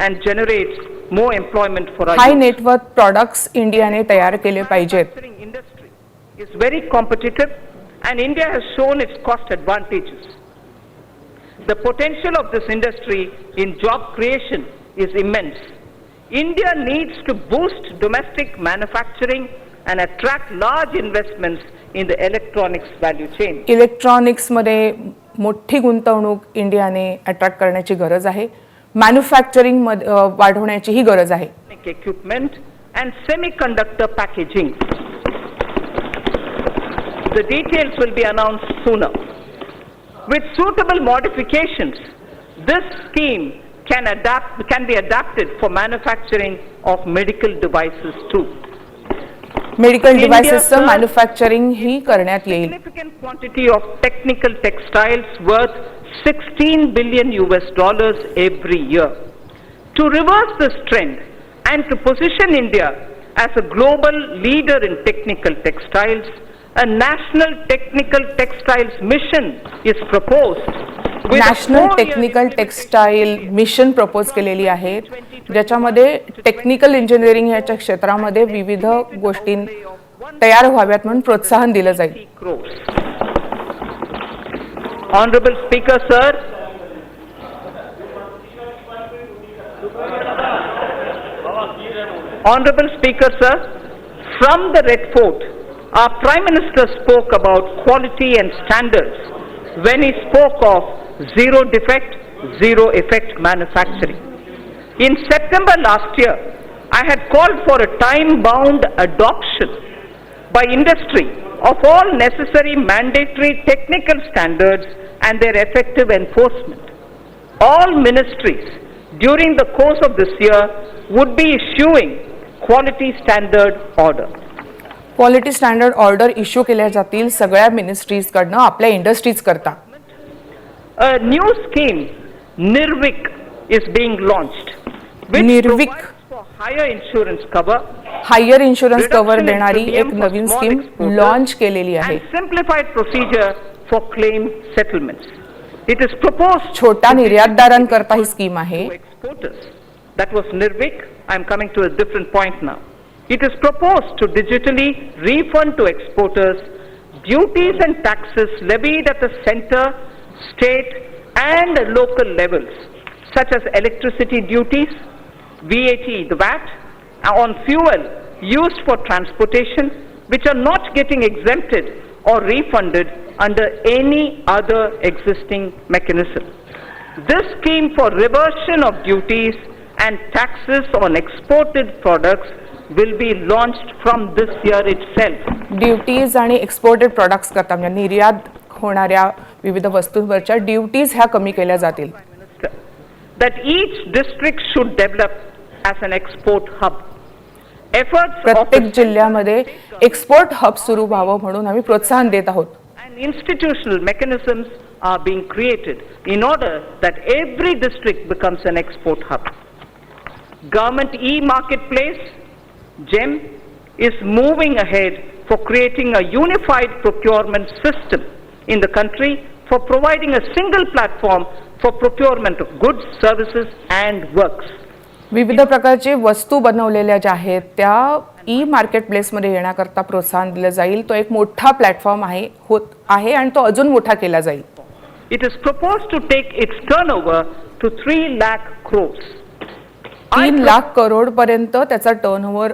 and generates more employment for our hi youth. Network products इंडियाने तयार केले पाहिजेत. Manufacturing industry is very competitive and India has shown its cost advantages. The potential of this industry in job creation is immense. India needs to boost domestic manufacturing and attract large investments in the electronics value chain. Electronics मध्ये मोठी गुंतवणूक इंडियाने attract करण्याची गरज आहे. Manufacturing वाढवण्याची ही गरज आहे. Equipment and semiconductor packaging. The details will be announced sooner. With suitable modifications, this scheme can be adapted for manufacturing of medical devices too. Medical डिव्हाइसेसचं मॅन्युफॅक्चरिंग ही करण्यात येईल. Significant quantity of technical textiles worth $16 billion every year. To reverse this trend and to position India as a global leader in technical textiles, a national technical textiles mission is proposed. National technical textile mission propose केलेली आहे ज्याच्यामध्ये technical engineering याच्या क्षेत्रामध्ये विविध गोष्टी तयार व्हाव्यात म्हणून प्रोत्साहन दिलं जाईल. Honorable Speaker, sir. Honorable Speaker, sir. From the Red Fort, our Prime Minister spoke about quality and standards when he spoke of zero defect, zero effect manufacturing. In September last year, I had called for a time-bound adoption by industry of all necessary mandatory technical standards and their effective enforcement. All ministries during the course of this year would be issuing quality standard order. Quality standard order issue केल्या जातील सगळ्या मिनिस्ट्रीजकडनं आपल्या industries करता. A new scheme, Nirvik, is being launched, which Nirvik provides for higher insurance cover, higher insurance cover reduction in देणारी premium एक for नवीन small scheme exporters, launch केलेली आहे. and simplified procedure for claim settlements. It is proposed छोट्या to निर्यातदारांकरता he scheme आहे. to exporters. That was Nirvik. I am coming to a different point now. It is proposed to digitally refund to exporters duties and taxes levied at the center, state and local levels, such as electricity duties, VAT, the VAT, on fuel used for transportation, which are not getting exempted or refunded under any other existing mechanism. This scheme for reversion of duties and taxes on exported products will be launched from this year itself. Duties आणि exported products करता म्हणजे निर्यात होणाऱ्या विविध वस्तूंवरच्या duties ह्या कमी केल्या जातील. That each district should develop as an export hub. Efforts of प्रत्येक जिल्ह्यामध्ये एक्सपोर्ट हब सुरू व्हावं म्हणून आम्ही प्रोत्साहन देत आहोत. and institutional mechanisms are being created in order that every district becomes an export hub. Government e-marketplace, GEM, is moving ahead for creating a unified procurement system in the country for providing a single platform for procurement of goods, services and works. विविध प्रकारचे वस्तू बनवलेल्या ज्या आहेत त्या ई market प्लेसमध्ये येण्याकरता प्रोत्साहन दिलं जाईल. तो एक मोठा प्लॅटफॉर्म आहे आणि तो अजून मोठा केला जाईल. It is proposed to take its turnover to 3 lakh crores. 3 lakh crore पर्यंत त्याचा टर्नओव्हर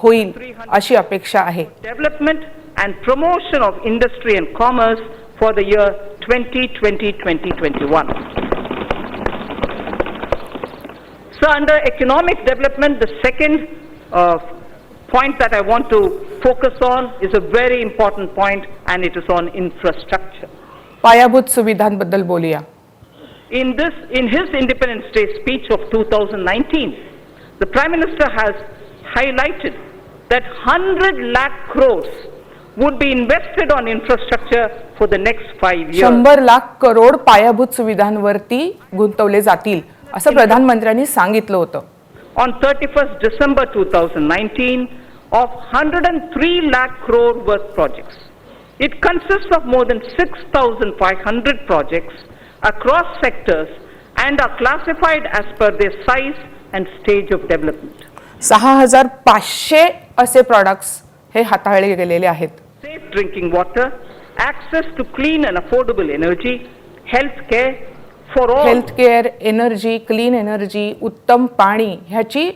होईल अशी अपेक्षा आहे. Development and promotion of industry and commerce for the year 2020-2021. So under economic development, the second point that I want to focus on is a very important point, and it is on infrastructure. पायाभूत सुविधांबद्दल बोलूया. In his Independence Day speech of 2019, the Prime Minister has highlighted that 100 lakh crores would be invested on infrastructure for the next 5 years. 100 lakh crore पायाभूत सुविधांवरती गुंतवले जातील असं प्रधानमंत्र्यांनी सांगितलं होतं. On 31st December 2019, of 103 lakh crore worth projects. It consists of more than 6,500 projects across sectors and are classified as per their size and stage of development. 6,500 असे products हे हाताळले गेलेले आहेत. Safe drinking water, access to clean and affordable energy, health care for all. Health care, energy, clean energy, उत्तम पाणी ह्याची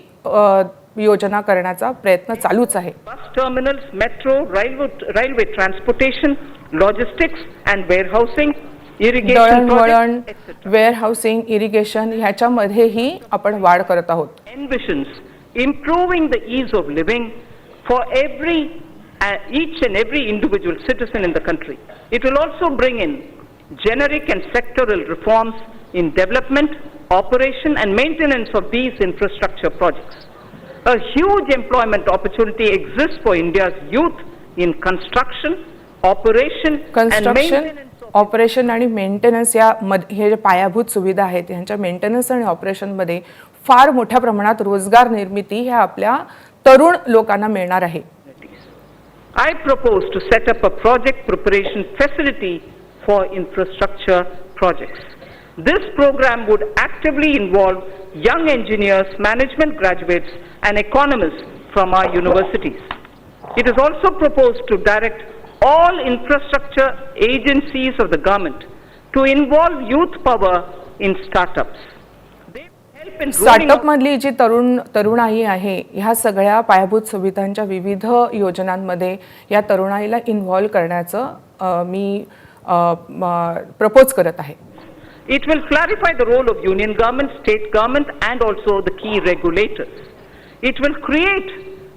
योजना करण्याचा प्रयत्न चालूच आहे. Bus terminals, metro, railway transportation, logistics and warehousing, irrigation दळणवळण, projects, वेअरहाऊसिंग, इरिगेशन ह्याच्यामध्येही आपण वाढ करत आहोत. envisions improving the ease of living for each and every individual citizen in the country. It will also bring in generic and sectoral reforms in development, operation and maintenance of these infrastructure projects. A huge employment opportunity exists for India's youth in construction, operation and maintenance. Operation आणि maintenance हे जे पायाभूत सुविधा आहेत यांच्या maintenance आणि ऑपरेशनमध्ये फार मोठ्या प्रमाणात रोजगार निर्मिती ह्या आपल्या तरुण लोकांना मिळणार आहे. I propose to set up a project preparation facility for infrastructure projects. This program would actively involve young engineers, management graduates and economists from our universities. It is also proposed to direct all infrastructure agencies of the government to involve youth power in startups. They help in startup मधली जी तरुणाई आहे ह्या सगळ्या पायाभूत सुविधांच्या विविध योजनांमध्ये या तरुणाईला इन्व्हॉल्व करण्याचं मी प्रपोज करत आहे. It will clarify the role of union government, state government and also the key regulators. It will create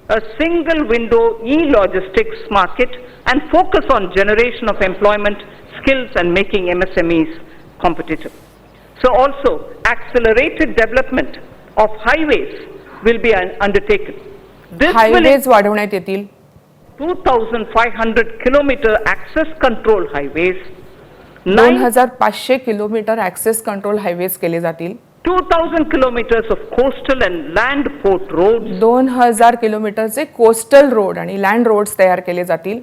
a single window e-logistics market and focus on generation of employment, skills and making MSMEs competitive. So also accelerated development of highways will be undertaken. This highways वाढवण्यात येतील. 2,500 kilometer access control highways, 2,500 kilometre access control highways केले जातील. 2,000 kilometers of coastal and land port roads. 2000 किलोमीटरचे coastal road आणि land roads तयार केले जातील.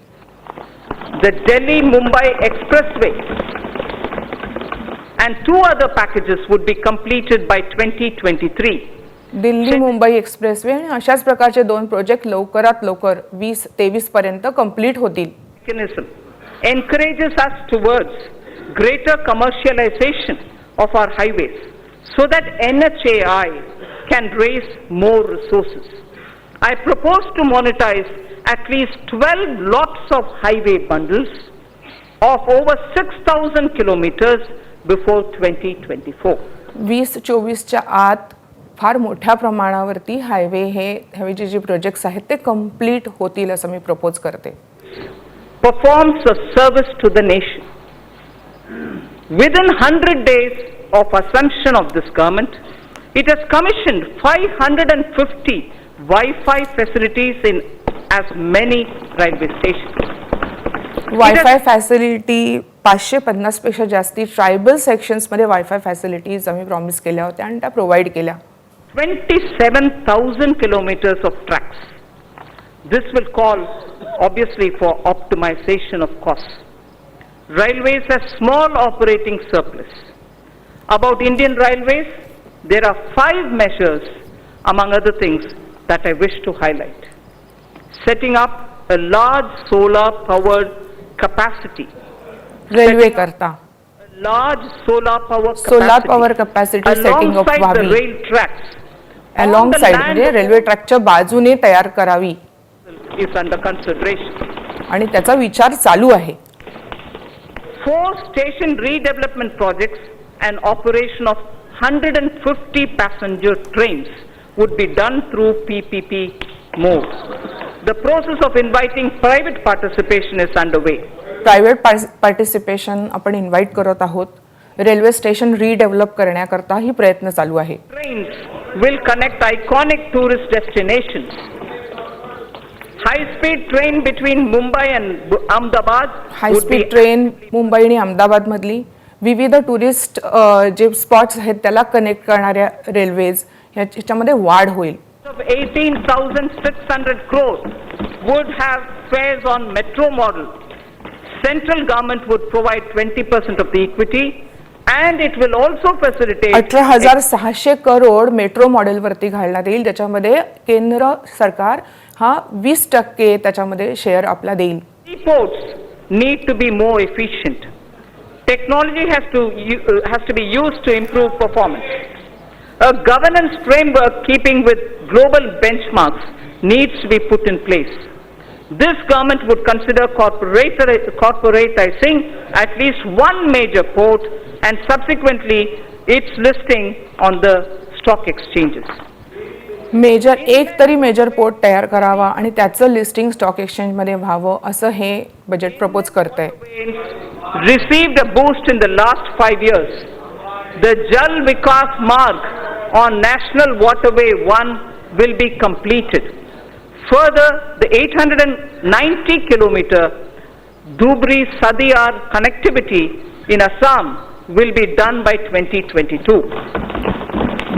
The Delhi-Mumbai Expressway and 2 other packages would be completed by 2023. Delhi Mumbai expressway आणि अशाच प्रकारचे 2 प्रोजेक्ट लवकरात लवकर 2023 पर्यंत कंप्लीट होतील. Mechanism encourages us towards greater commercialization of our highways so that NHAI can raise more resources. I propose to monetize at least 12 lots of highway bundles of over 6,000 kilometers before 2024. 2024 च्या आत फार मोठ्या प्रमाणावरती highway हे जे projects आहेत ते complete होतील असं मी propose करते. Performs a service to the nation. Within 100 days of assumption of this government, it has commissioned 550 Wi-Fi facilities in as many railway stations. Wifi facility 550 पेक्षा जास्ती ट्रायबल सेक्शन्स मध्ये wifi facilities आम्ही promise केल्या होत्या आणि त्या provide केल्या. 27,000 kilometers of tracks. This will call obviously for optimization of costs. Railways have small operating surplus. About Indian Railways, there are 5 measures among other things that I wish to highlight. Setting up a large solar powered capacity. Railway करता Large solar power capacity setting of alongside the व्हावी. rail tracks Alongside म्हणजे railway ट्रॅकच्या बाजूने तयार करावी is under consideration. आणि त्याचा विचार चालू आहे. 4 station redevelopment projects and operation of 150 passenger trains would be done through PPP mode. The process of inviting private participation is underway. Private participation आपण इन्व्हाइट करत आहोत. रेल्वे स्टेशन रिडेव्हलप करण्याकरता ही प्रयत्न चालू आहे. Trains will connect iconic tourist destinations. High-speed train between Mumbai and Ahmedabad. High speed train Mumbai आणि अहमदाबाद मधली विविध टुरिस्ट जे स्पॉट्स आहेत त्याला कनेक्ट करणाऱ्या रेल्वेज ह्याच्यामध्ये वाढ होईल. Of 18,600 crores would have fares on metro model. Central government would provide 20% of the equity, and it will also facilitate 18,600 crore metro model वरती घालण्यात येईल, ज्याच्यामध्ये केंद्र सरकार हा 20% त्याच्यामध्ये शेअर आपला देईल. Ports need to be more efficient. Technology has to be used to improve performance. A governance framework keeping with global benchmarks needs to be put in place. This government would consider corporatizing at least one major port and subsequently its listing on the stock exchanges. एक तरी major port तयार करावा आणि त्याचं listing stock exchange मध्ये व्हावं असं हे budget propose करतंय. Received a boost in the last 5 years. The Jal Vikas Marg on National Waterway 1 will be completed. Further, the 890 kilometer Dhubri-Sadiyar connectivity in Assam will be done by 2022.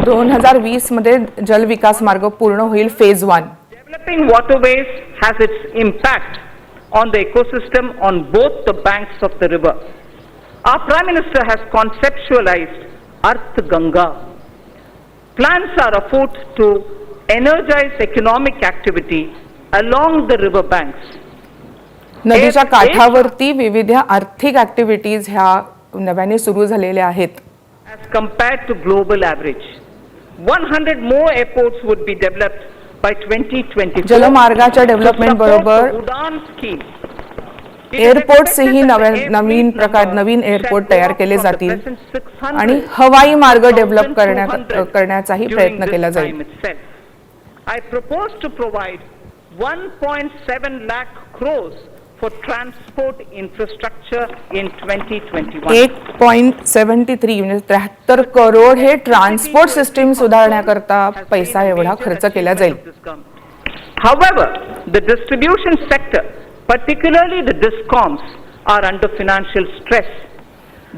2020 मध्ये जल विकास मार्ग पूर्ण होईल phase 1. Developing waterways has its impact on the ecosystem on both the banks of the river. Our Prime Minister has conceptualized Arth Ganga. Plans are afoot to energize economic activity along the river banks. नदीच्या काठावरती विविध आर्थिक activities ह्या नव्याने सुरू झालेल्या आहेत. As compared to global average, 100 more airports would be developed by 2024. जलमार्गाच्या development बरोबर उडान scheme. एअरपोर्ट्सही नवीन airport तयार केले जातील आणि हवाई मार्ग डेव्हलप करण्याचाही प्रयत्न केला जाईल. I propose to provide 1.7 lakh crores for transport infrastructure in 2021. 1.73 म्हणजे 73 करोड हे ट्रान्सपोर्ट सिस्टीम सुधारण्याकरता पैसा एवढा खर्च केला जाईल. However, the distribution sector, particularly the DISCOMs, are under financial stress.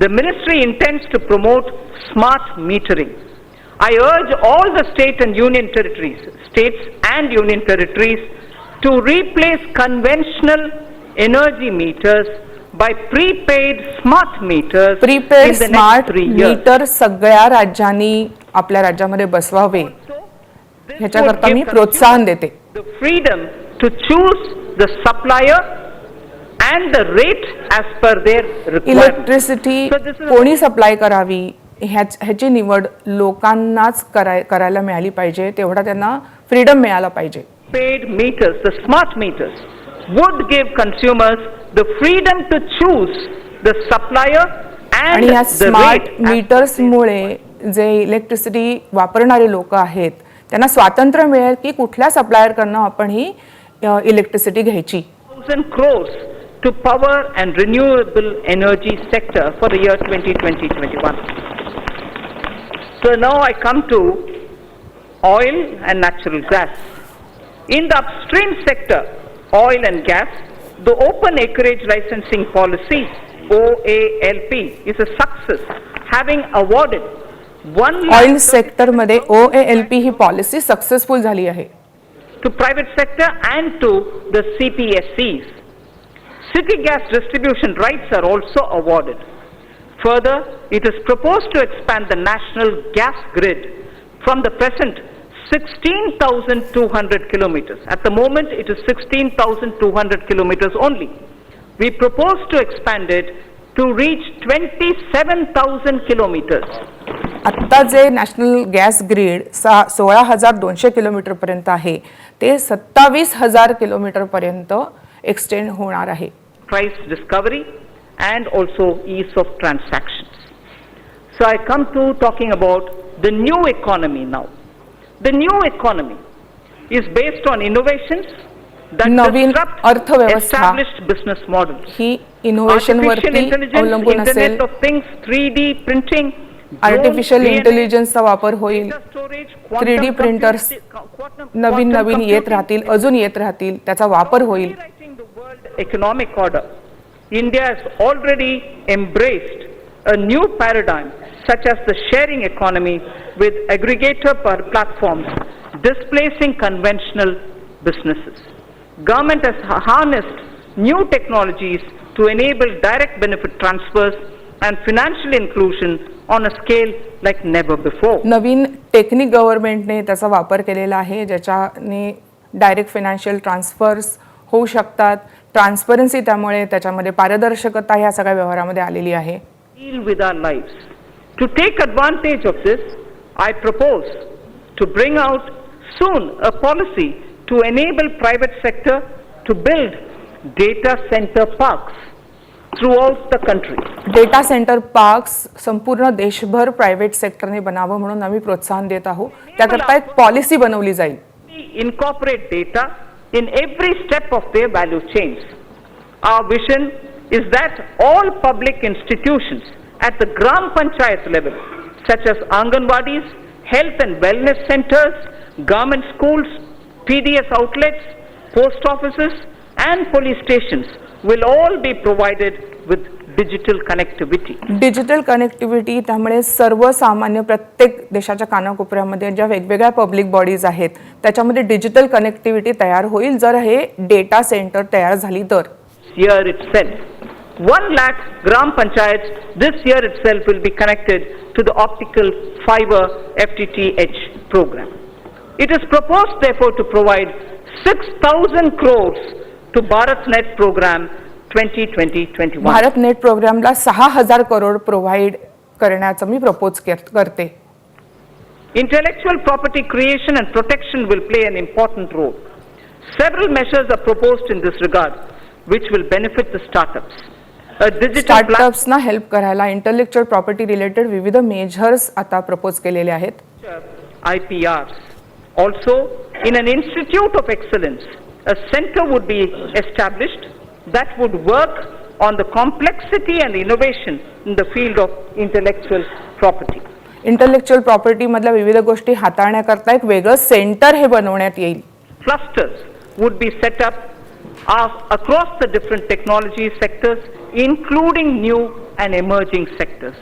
The ministry intends to promote smart metering. I urge all the states and union territories to replace conventional energy meters by prepaid smart meters prepaid in the smart next 3 years. Meter सगळ्या राज्यांनी आपल्या राज्यामध्ये बसवावे This ह्याच्याकरता would me give प्रोत्साहन देते. the freedom to choose the supplier and the rate as per their requirement. Electricity So this is कोणी supply करावी ह्याची निवड लोकांनाच करायला मिळाली पाहिजे, तेवढा त्यांना फ्रीडम मिळाला पाहिजे. Paid meters, the smart meters, would give consumers the freedom to choose the supplier and आणि या the स्मार्ट rate. मीटर्समुळे जे इलेक्ट्रिसिटी वापरणारे लोक आहेत त्यांना स्वातंत्र्य मिळेल की कुठल्या सप्लायरकडनं आपण ही इलेक्ट्रिसिटी घ्यायची. 1,000 crores to power and renewable energy sector for the year 2020-21. So now I come to oil and natural gas. In the upstream sector, oil and gas, the open acreage licensing policy, OALP, is a success, having awarded 1 oil lakh सेक्टरमध्ये OALP ही policy successful झाली आहे. to private sector and to the CPSCs. City gas distribution rights are also awarded. Further, it is proposed to expand the national gas grid from the present 16,200 kilometers. At the moment, it is 16,200 kilometers only. We propose to expand it to reach 27,000 kilometers. आत्ता जे national gas grid 16,200 किलोमीटरपर्यंत आहे ते 27,000 किलोमीटरपर्यंत extend होणार आहे. Price discovery and also ease of transactions. So I come to talking about the new economy now. The new economy is based on innovations that Naveen disrupt अर्थव्यवस्था established business models. ही innovation Artificial वरती intelligence, अवलंबून असेल. Internet of Things, 3D printing, artificial drones, इंटेलिजन्सचा वापर होईल. data storage, 3D quantum printers नवीन नवीन येत राहतील, अजून येत राहतील, त्याचा वापर होईल. Rewriting the world economic order, India has already embraced a new paradigm such as the sharing economy with aggregator platforms displacing conventional businesses. Government has harnessed new technologies to enable direct benefit transfers and financial inclusion on a scale like never before. Naveen technique गव्हर्नमेंटने त्याचा वापर केलेला आहे ज्याच्याने direct financial transfers होऊ शकतात. Transparency त्यामुळे त्याच्यामध्ये पारदर्शकता ह्या सगळ्या व्यवहारामध्ये आलेली आहे. Deal with our lives. To take advantage of this, I propose to bring out soon a policy to enable private sector to build data center parks throughout the country. Data centre parks संपूर्ण देशभर private सेक्टरने बनावं म्हणून आम्ही प्रोत्साहन देत आहोत. त्याकरता एक पॉलिसी बनवली जाईल. Incorporate data in every step of their value chains. Our vision is that all public institutions at the Gram Panchayat level, such as Anganwadis, health and wellness centers, government schools, PDS outlets, post offices, and police stations will all be provided with digital connectivity. Digital connectivity त्यामुळे सर्वसामान्य प्रत्येक देशाच्या कानाकोपऱ्यामध्ये ज्या वेगवेगळ्या public bodies आहेत त्याच्यामध्ये digital connectivity तयार होईल जर हे डेटा सेंटर तयार झाली तर. Year itself, 1 lakh Gram Panchayats this year itself will be connected to the optical fiber FTTH program. It is proposed therefore to provide 6,000 crores to BharatNet program 2020-21. Bharat net प्रोग्रामला 6,000 crore provide करण्याचं मी propose करते. Intellectual property creation and protection will play an important role. Several measures are proposed in this regard, which will benefit the startups. A digital स्टार्टअप्सना help करायला intellectual property related विविध measures आता propose केलेले आहेत. IPRs. Also, in an institute of excellence, a center would be established that would work on the complexity and innovation in the field of intellectual property. Intellectual property मधल्या विविध गोष्टी हाताळण्याकरता एक वेगळं centre हे बनवण्यात येईल. Clusters would be set up across the different technology sectors, including new and emerging sectors.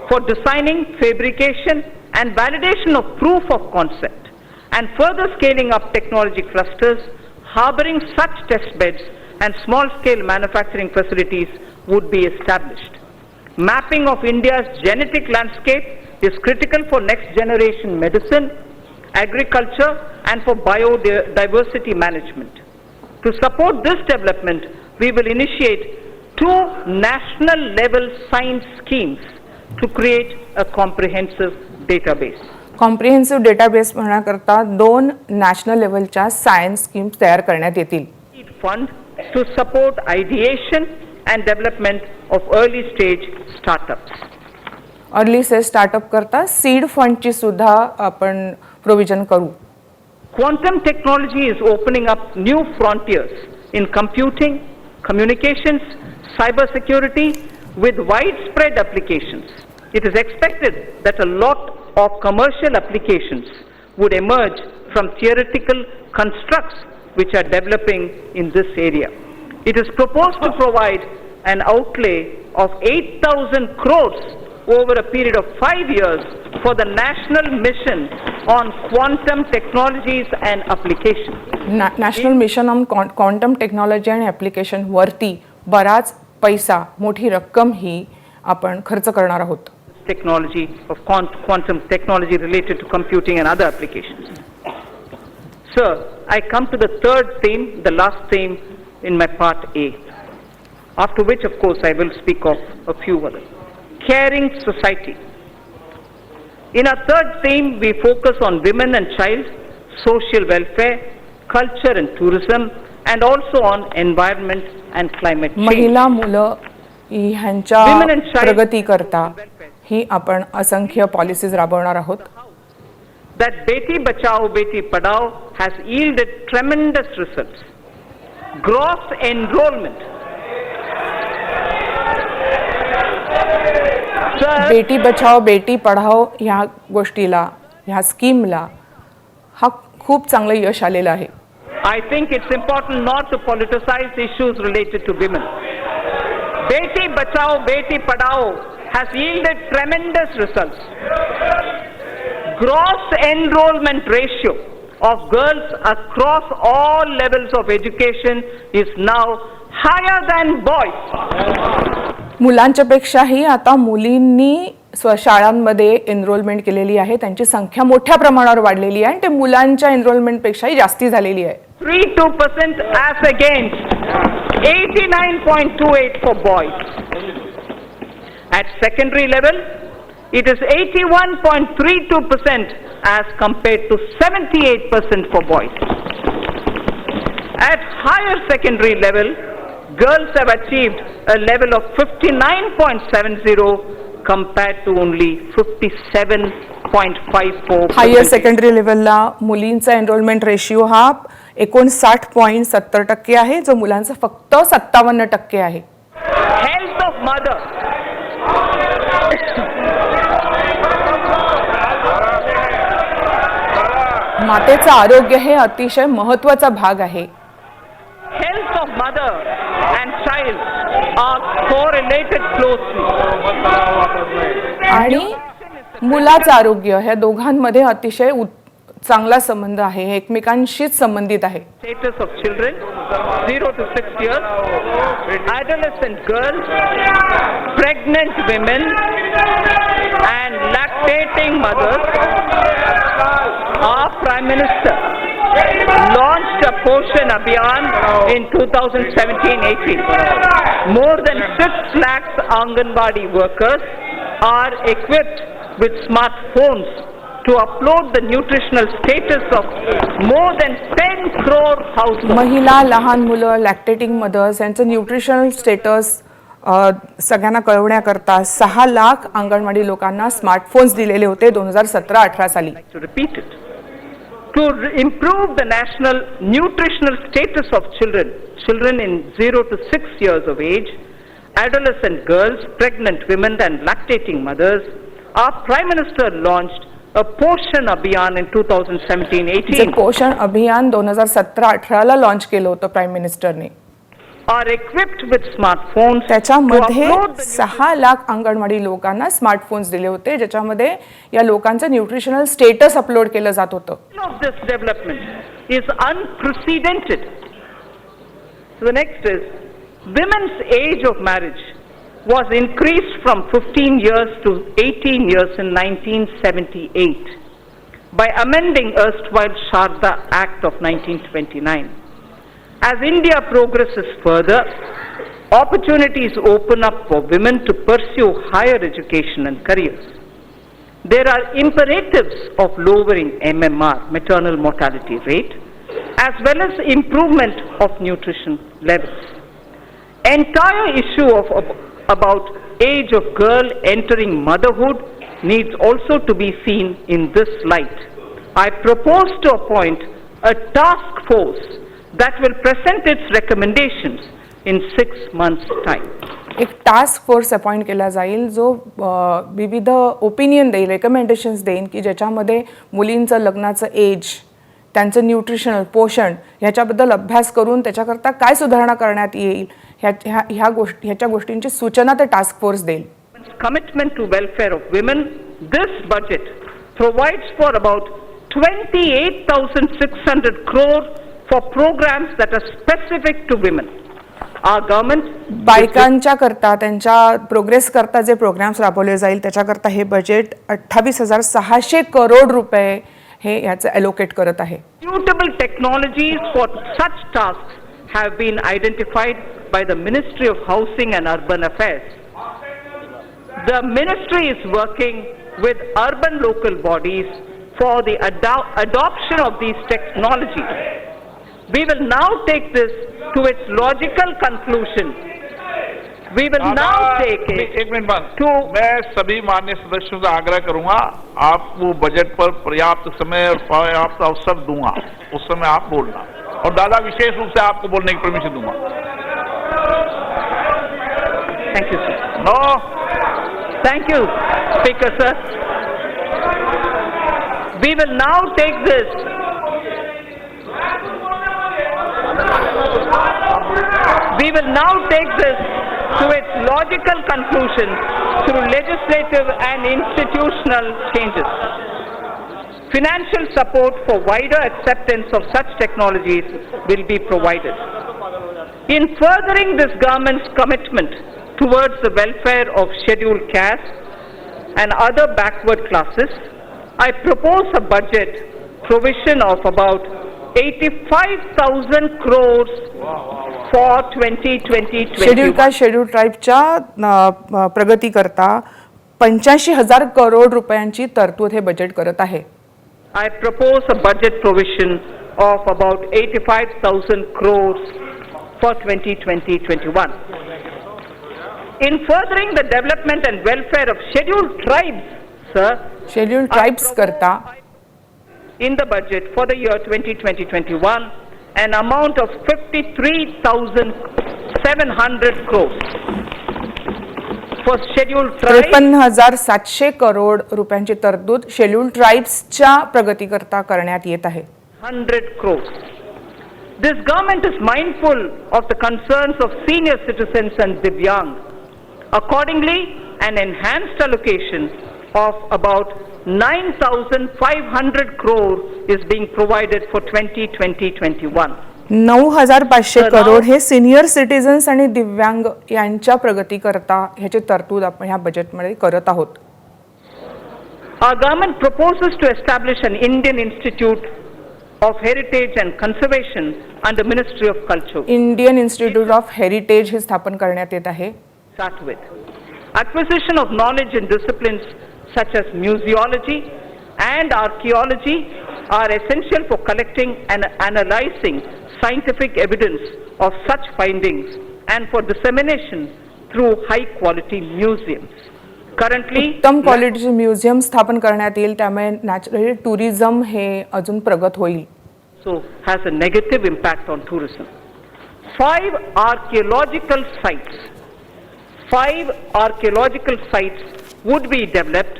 For designing, fabrication and validation of proof of concept, and further scaling up technology clusters harboring such test beds and small-scale manufacturing facilities would be established. Mapping of India's genetic landscape is critical for next-generation medicine, agriculture, and for biodiversity management. To support this development, we will initiate 2 national-level science schemes to create a comprehensive database. Comprehensive database म्हणण्याकरता 2 national लेवलच्या science schemes तयार करण्यात येतील. Fund to support ideation and development of early stage startups. Early stage startup करता seed फंडची सुद्धा आपण provision करू. Quantum technology is opening up new frontiers in computing, communications, cybersecurity with widespread applications. It is expected that a lot of commercial applications would emerge from theoretical constructs which are developing in this area. It is proposed to provide an outlay of 8,000 crores over a period of 5 years for the national mission on quantum technologies and applications. National mission on quantum technology आणि application वरती बराच पैसा, मोठी रक्कम ही आपण खर्च करणार आहोत. Technology of quantum technology related to computing and other applications. Sir, I come to the third theme, the last theme in my part A. After which, of course, I will speak of a few others. Caring society. In our third theme, we focus on women and child, social welfare, culture and tourism, and also on environment and climate change. महिला, मुलं ह्यांच्या प्रगती करता ही आपण असंख्य policies राबवणार आहोत. That Beti Bachao Beti Padhao has yielded tremendous results. Gross enrollment. Beti Bachao Beti Padhao ह्या गोष्टीला, ह्या स्कीमला हा खूप चांगलं यश आलेलं आहे. I think it's important not to politicize issues related to women. Beti Bachao Beti Padhao has yielded tremendous results. Gross enrollment ratio of girls across all levels of education is now higher than boys. मुलांच्या पेक्षाही आता मुलींनी शाळांमध्ये enrolment केलेली आहे. त्यांची संख्या मोठ्या प्रमाणावर वाढलेली आहे आणि ते मुलांच्या एनरोलमेंट पेक्षाही जास्ती झालेली आहे. 32% as against 89.28 for boys. At secondary level, it is 81.32% as compared to 78% for boys. At higher secondary level, girls have achieved a level of 59.70 compared to only 57.54. Higher secondary लेवलला मुलींचा एनरोलमेंट रेशिओ हा 59.70% आहे, जो मुलांचा फक्त 57% आहे. Health of mother. मातेचं आरोग्य हे अतिशय महत्त्वाचा भाग आहे. Health of mother and child are correlated closely. आणि मुलाचं आरोग्य ह्या दोघांमध्ये अतिशय चांगला संबंध आहे, हे एकमेकांशीच संबंधित आहे. Status of children 0 to 6 years, adolescent girls, pregnant women and lactating mothers. Our Prime Minister launched a Poshan Abhiyan in 2017-18. More than 6 lakhs Anganwadi workers are equipped with smartphones to upload the nutritional status of more than 10 crore households. महिला, लहान मुलं, लॅक्टेटिंग mother's यांचं nutritional status सगळ्यांना कळवण्याकरता 6 लाख अंगणवाडी लोकांना smartphones दिलेले होते 2017-18 साली. To repeat it. To improve the national nutritional status of children in 0 to 6 years of age, adolescent girls, pregnant women and lactating mothers, our Prime Minister launched a Poshan Abhiyan in 2017-18. पोषण अभियान 2017-18 ला launch केलं होतं prime मिनिस्टरने. are equipped with smartphones to त्याच्यामध्ये upload the 6 lakh anganwadi लोकांना smartphones दिले होते, ज्याच्यामध्ये या लोकांचं न्यूट्रिशनल स्टेटस अपलोड केलं जात होतं. of this development is unprecedented. So the next is, women's age of marriage was increased from 15 years to 18 years in 1978 by amending erstwhile Sharda Act of 1929. As India progresses further, opportunities open up for women to pursue higher education and careers. There are imperatives of lowering MMR, maternal mortality rate, as well as improvement of nutrition levels. Entire issue about age of girl entering motherhood needs also to be seen in this light. I propose to appoint a task force that will present its recommendations in 6 months' time. एक task force appoint केला जाईल जो विविध opinion देईल, recommendations देईल की ज्याच्यामध्ये मुलींचं लग्नाचं एज, त्यांचं न्यूट्रिशनल पोषण ह्याच्याबद्दल अभ्यास करून त्याच्याकरता काय सुधारणा करण्यात येईल ह्याच्या गोष्टींची सूचना ते टास्क फोर्स देईल. Commitment to welfare of women, this budget provides for about 28,600 crore for programs that are specific to women. Our government बायकांच्या करता त्यांच्या प्रोग्रेस करता जे प्रोग्राम्स राबवले जाईल त्याच्याकरता हे बजेट 28,600 करोड रुपये हे याचं अलोकेट करत आहे. Suitable technologies for such tasks have been identified by the Ministry of Housing and Urban Affairs. The ministry is working with urban local bodies for the adoption of these technologies. We will now take this to its logical conclusion. We will now take it. एक minute बाद मैं सभी माननीय सदस्यों से आग्रह करूंगा, आपको बजट पर पर्याप्त समय और पर्याप्त अवसर दूंगा, उस समय आप बोलना, और दादा विशेष रूप से आपको बोलने की परमिशन दूंगा. Thank you, sir. No. Thank you, Speaker, sir. We will now take this. We will now take this to its logical conclusion through legislative and institutional changes. Financial support for wider acceptance of such technologies will be provided. In furthering this government's commitment towards the welfare of scheduled castes and other backward classes, I propose a budget provision of about 85,000 crores for 2020-21. Schedule caste schedule ट्राईबच्या प्रगती करता 85,000 करोड रुपयांची तरतूद हे budget करत आहे. I propose a budget provision of about 85,000 crores for 2020-21. In furthering the development and welfare of scheduled tribes, sir, schedule tribes करता in the budget for the year 2020-21 an amount of 53,700 crores for scheduled tribes. 53,700 crore रुपयांची तरतूद schedule ट्राईब्सच्या प्रगती करता करण्यात येत आहे. 100 crores. This government is mindful of the concerns of senior citizens and Divyang. Accordingly, an enhanced allocation of about 9,500 crore is being provided for 2020-21. 9,500 crore हे senior citizens आणि दिव्यांग यांच्या प्रगती करता ह्याची तरतूद आपण ह्या बजेटमध्ये करत आहोत. Our government proposes to establish an Indian Institute of Heritage and Conservation under Ministry of Culture. Indian institute of heritage हे स्थापन करण्यात येत आहे. Start with acquisition of knowledge in disciplines such as museology and archaeology are essential for collecting and analyzing scientific evidence of such findings and for dissemination through high quality museums. Currently, उत्तम क्वालिटीचे museum स्थापन करण्यात येईल, त्यामुळे naturally tourism हे अजून प्रगत होईल. So has a negative impact on tourism. 5 archaeological sites would be developed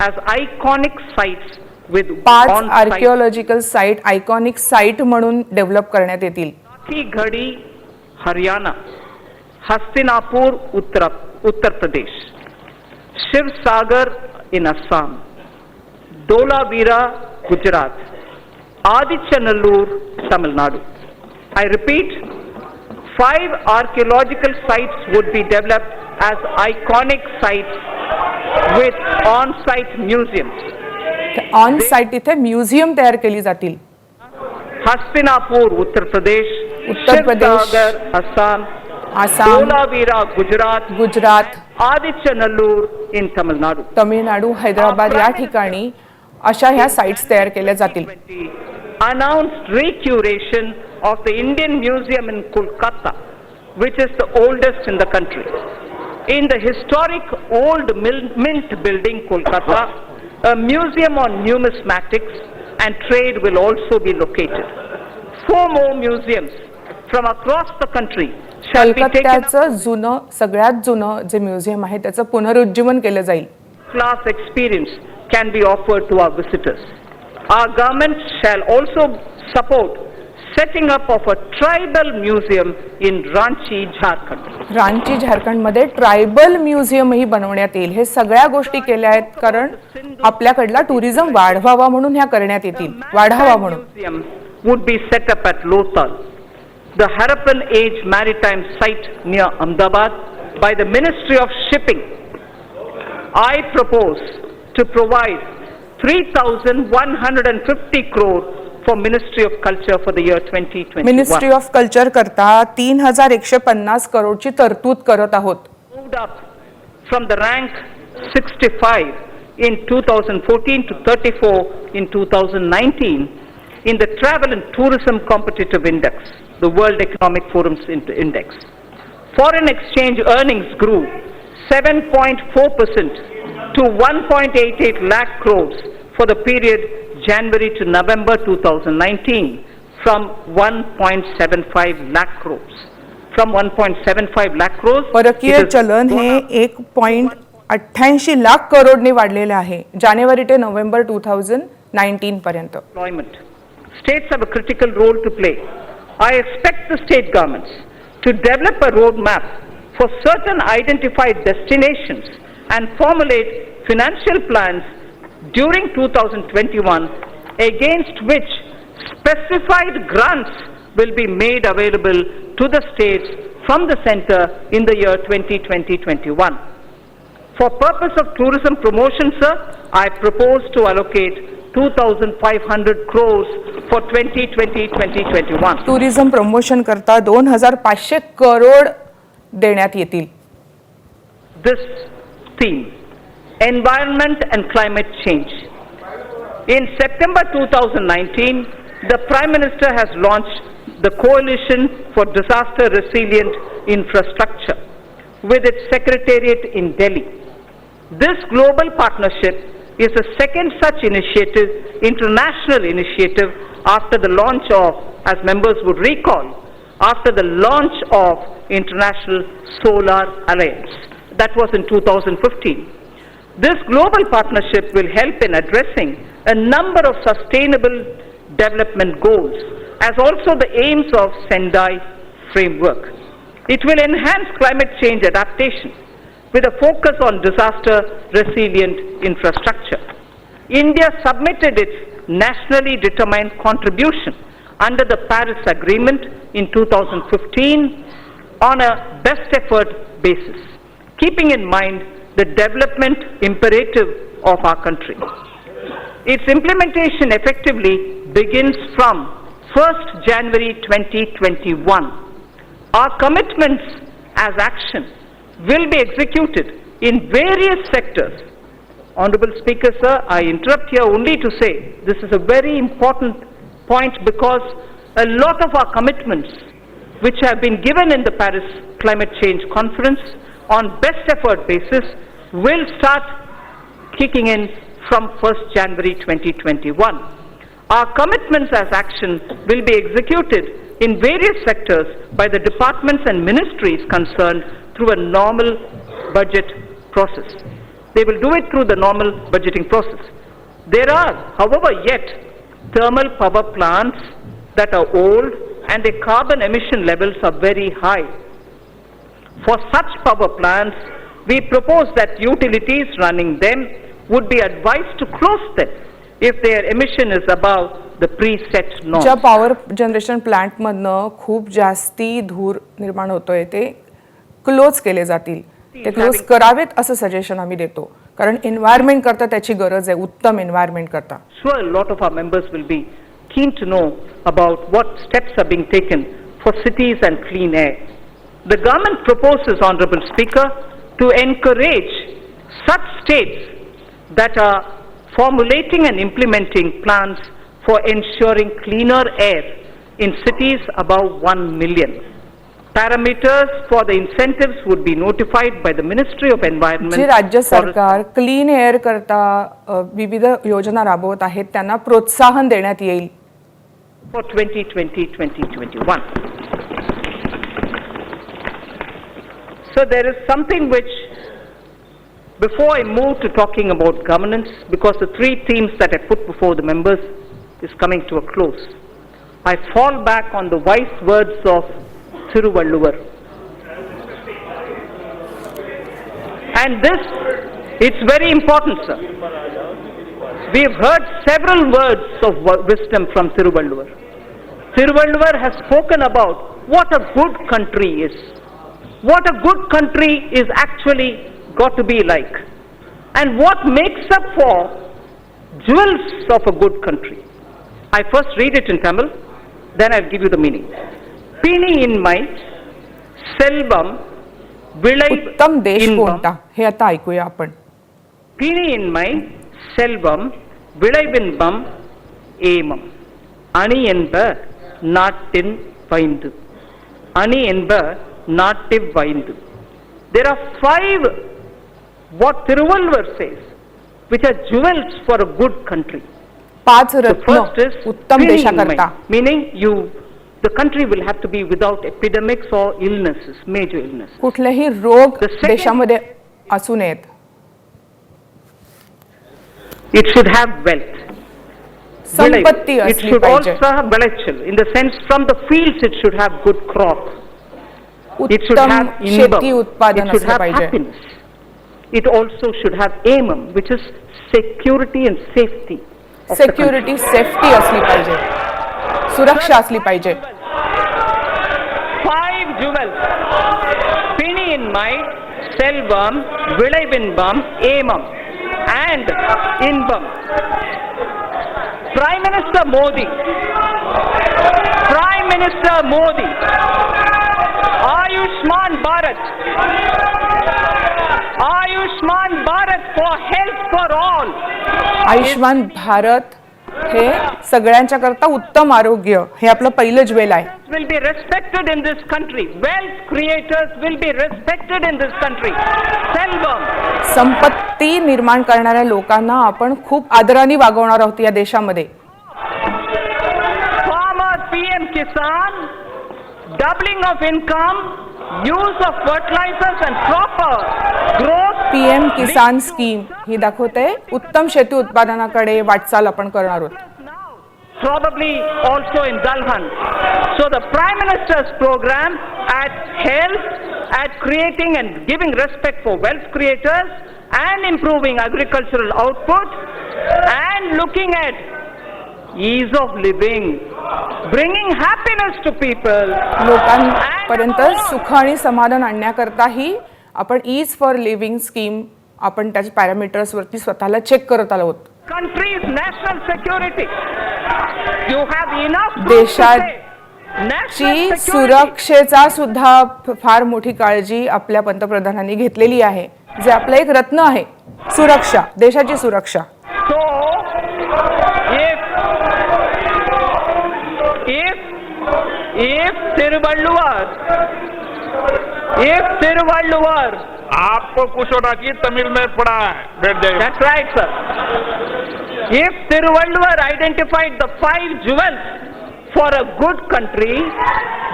as iconic sites with 5 archaeological site iconic site म्हणून डेव्हलप करण्यात येतील. Lathi Ghadi, Haryana, Hastinapur, Uttar Pradesh, Shiv Sagar in Assam, Dholavira, Gujarat, Adichanallur, Tamil Nadu. I repeat, 5 archaeological sites would be developed as iconic sites with on-site museums. On site इथे museum तयार केली जातील. Hastinapur, Uttar Pradesh, Uttar Pradesh, Shivsagar, Assam, Assam, Dholavira, Gujarat, Gujarat, Adichanallur in Tamil Nadu. Tamil Nadu, Hyderabad या ठिकाणी अशा ह्या sites तयार केल्या जातील. Announced recuration of the Indian Museum in Kolkata, which is the oldest in the country. In the historic old Mint building, Kolkata, a museum on numismatics and trade will also be located. 4 more museums from across the country shall be taken up. कलकत्त्याचं जुनं सगळ्यात जुनं जे museum आहे त्याचं पुनरुज्जीवन केलं जाईल. Class experience can be offered to our visitors. Our government shall also support setting up of a tribal museum in Ranchi, Jharkhand. Ranchi झारखंडमध्ये tribal म्युझियमही बनवण्यात येईल. हे सगळ्या गोष्टी केल्या आहेत कारण आपल्याकडला टुरिझम वाढवावा म्हणून ह्या करण्यात येतील. वाढावा म्हणून Museum would be set up at Lothal, the Harappan Age maritime site near Ahmedabad, by the Ministry of Shipping. I propose to provide 3,150 crore for Ministry of Culture for the year 2021. Ministry of culture करता 3,150 करोडची तरतूद करत आहोत. Moved up from the rank 65 in 2014 to 34 in 2019 in the Travel and Tourism Competitive Index, the World Economic Forum's index. Foreign exchange earnings grew 7.4% to 1.88 lakh crores for the period January to November 2019 from 1.75 lakh crores. From 1.75 lakh crores, परकीय चलन हे 1.88 लाख करोडने वाढलेले आहे जानेवारी ते नोव्हेंबर 2019 पर्यंत. Employment. States have a critical role to play. I expect the state governments to develop a roadmap for certain identified destinations and formulate financial plans during 2021 against which specified grants will be made available to the states from the center in the year 2020-21. For purpose of tourism promotion, sir, I propose to allocate 2,500 crores for 2020-2021. Tourism promotion करता 2,500 करोड देण्यात येतील. This theme, environment and climate change. In September 2019, the Prime Minister has launched the Coalition for Disaster Resilient Infrastructure with its secretariat in Delhi. This global partnership is the second such initiative, international initiative, after the launch of, as members would recall, after the launch of International Solar Alliance. That was in 2015. This global partnership will help in addressing a number of sustainable development goals, as also the aims of Sendai framework. It will enhance climate change adaptation with a focus on disaster resilient infrastructure. India submitted its nationally determined contribution under the Paris Agreement in 2015 on a best effort basis, keeping in mind the development imperative of our country. Its implementation effectively begins from 1st January 2021. Our commitments as action will be executed in various sectors. Honorable Speaker, sir, I interrupt here only to say this is a very important point because a lot of our commitments which have been given in the Paris Climate Change Conference on best effort basis will start kicking in from 1st January 2021. Our commitments as action will be executed in various sectors by the departments and ministries concerned through a normal budget process. They will do it through the normal budgeting process. There are, however, yet thermal power plants that are old and their carbon emission levels are very high. For such power plants, we propose that utilities running them would be advised to close them if their emission is above the preset norm. ज्या power generation plant मधनं खूप जास्ती धूर निर्माण होतोय ते close केले जातील, ते क्लोज करावेत असं सजेशन आम्ही देतो, कारण एन्व्हायरमेंट करता त्याची गरज आहे, उत्तम एन्व्हायरमेंट करता. Sure, a lot of our members will be keen to know about what steps are being taken for cities and clean air. The government proposes, Honorable Speaker, to encourage such states that are formulating and implementing plans for ensuring cleaner air in cities above 1 million. Parameters for the incentives would be notified by the Ministry of Environment. जे राज्य सरकार clean air करता विविध योजना राबवत आहेत त्यांना प्रोत्साहन देण्यात येईल. For 2020-2021. So there is something which, before I move to talking about governance, because the three themes that I put before the members is coming to a close, I fall back on the wise words of Thiruvalluvar. And this, it's very important, sir. We have heard several words of wisdom from Thiruvalluvar. Thiruvalluvar has spoken about what a good country is. What a good country is actually got to be like. And what makes up for jewels of a good country. I first read it in Tamil, then I'll give you the meaning. Pini in my selvam vilai उत्तम देश कोणता हे आता ऐकूया आपण. Pini in my selvam விளைவின்பம் ஏமம் அணி என்ப நாட்டின் வைந்து அணி என்ப native வைந்து. There are 5 what Thiruvalluvar says which are jewels for a good country. 5 रत्न उत्तम देशाकरता, meaning the country will have to be without epidemics or illnesses, major illnesses. कुठलेही रोग देशामध्ये असू नयेत. It should have wealth. संपत्ती It असली should पाहिजे. also have belachal, in the sense from the fields it should have good crop. It should उत्तम have शेती income. उत्पादन It should असलं have पाहिजे. happiness. It also should have aimum, which is security and safety. of the security safety असली पाहिजे, सुरक्षा असली पाहिजे. 5 jewels. Pini in mind, selvam, vilaivinbam, aimam, and inbam. Prime Minister Modi, Ayushman Bharat for health for all. Ayushman Bharat हे सगळ्यांच्या करता उत्तम आरोग्य हे आपलं पहिलं ज्वेल आहे. Will be respected in this country. Wealth creators will be respected in this country. Selvam. संपत्ती निर्माण करणाऱ्या लोकांना आपण खूप आदराने वागवणार आहोत या देशामध्ये. Farmer PM Kisan, doubling of income, use of fertilizers and proper growth. PM किसान स्कीम ही दाखवते उत्तम शेती उत्पादनाकडे वाटचाल आपण करणार आहोत. Probably also in Dalhan. So the Prime Minister's program at health, at creating and giving respect for wealth creators and improving agricultural output and looking at ease of living, bringing happiness to people. लोकांपर्यंत सुख आणि समाधान आणण्याकरता ही आपण ease for living scheme आपण त्याच्या parameters वरती स्वतःला check करत आलो आहोत. Country's national security. You have enough देशाची सुरक्षेचा सुद्धा फार मोठी काळजी आपल्या पंतप्रधानांनी घेतलेली आहे, जे आपलं एक रत्न आहे, सुरक्षा, देशाची सुरक्षा. So if Thiruvalluvar, आपको कुछ होना चाहिए, तमिल में पढ़ा है, बैठ जाइए. that's right, sir. If Thiruvalluvar identified the 5 jewels for a good country,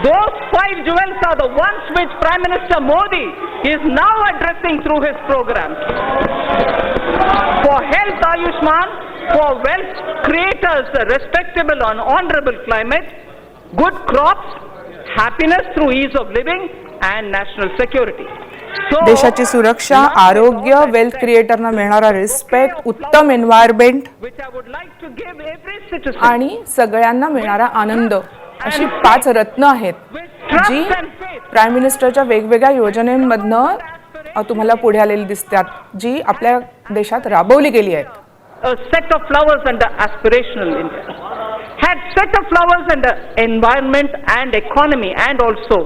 those 5 jewels are the ones which Prime Minister Modi is now addressing through his program. For health, Ayushman, for wealth creators, a respectable and honorable climate, good crops, happiness through ease of living and national security. So, देशाची सुरक्षा, आरोग्य, wealth क्रिएटरना मिळणारा respect, उत्तम environment which I would like to give every citizen आणि सगळ्यांना मिळणारा आनंद, अशी 5 रत्न आहेत जी प्राईम मिनिस्टरच्या वेगवेगळ्या योजनेमधनं तुम्हाला पुढे आलेली दिसतात, जी आपल्या देशात राबवली गेली आहेत. a set of flowers under aspirational India, had set of flowers under environment and economy and also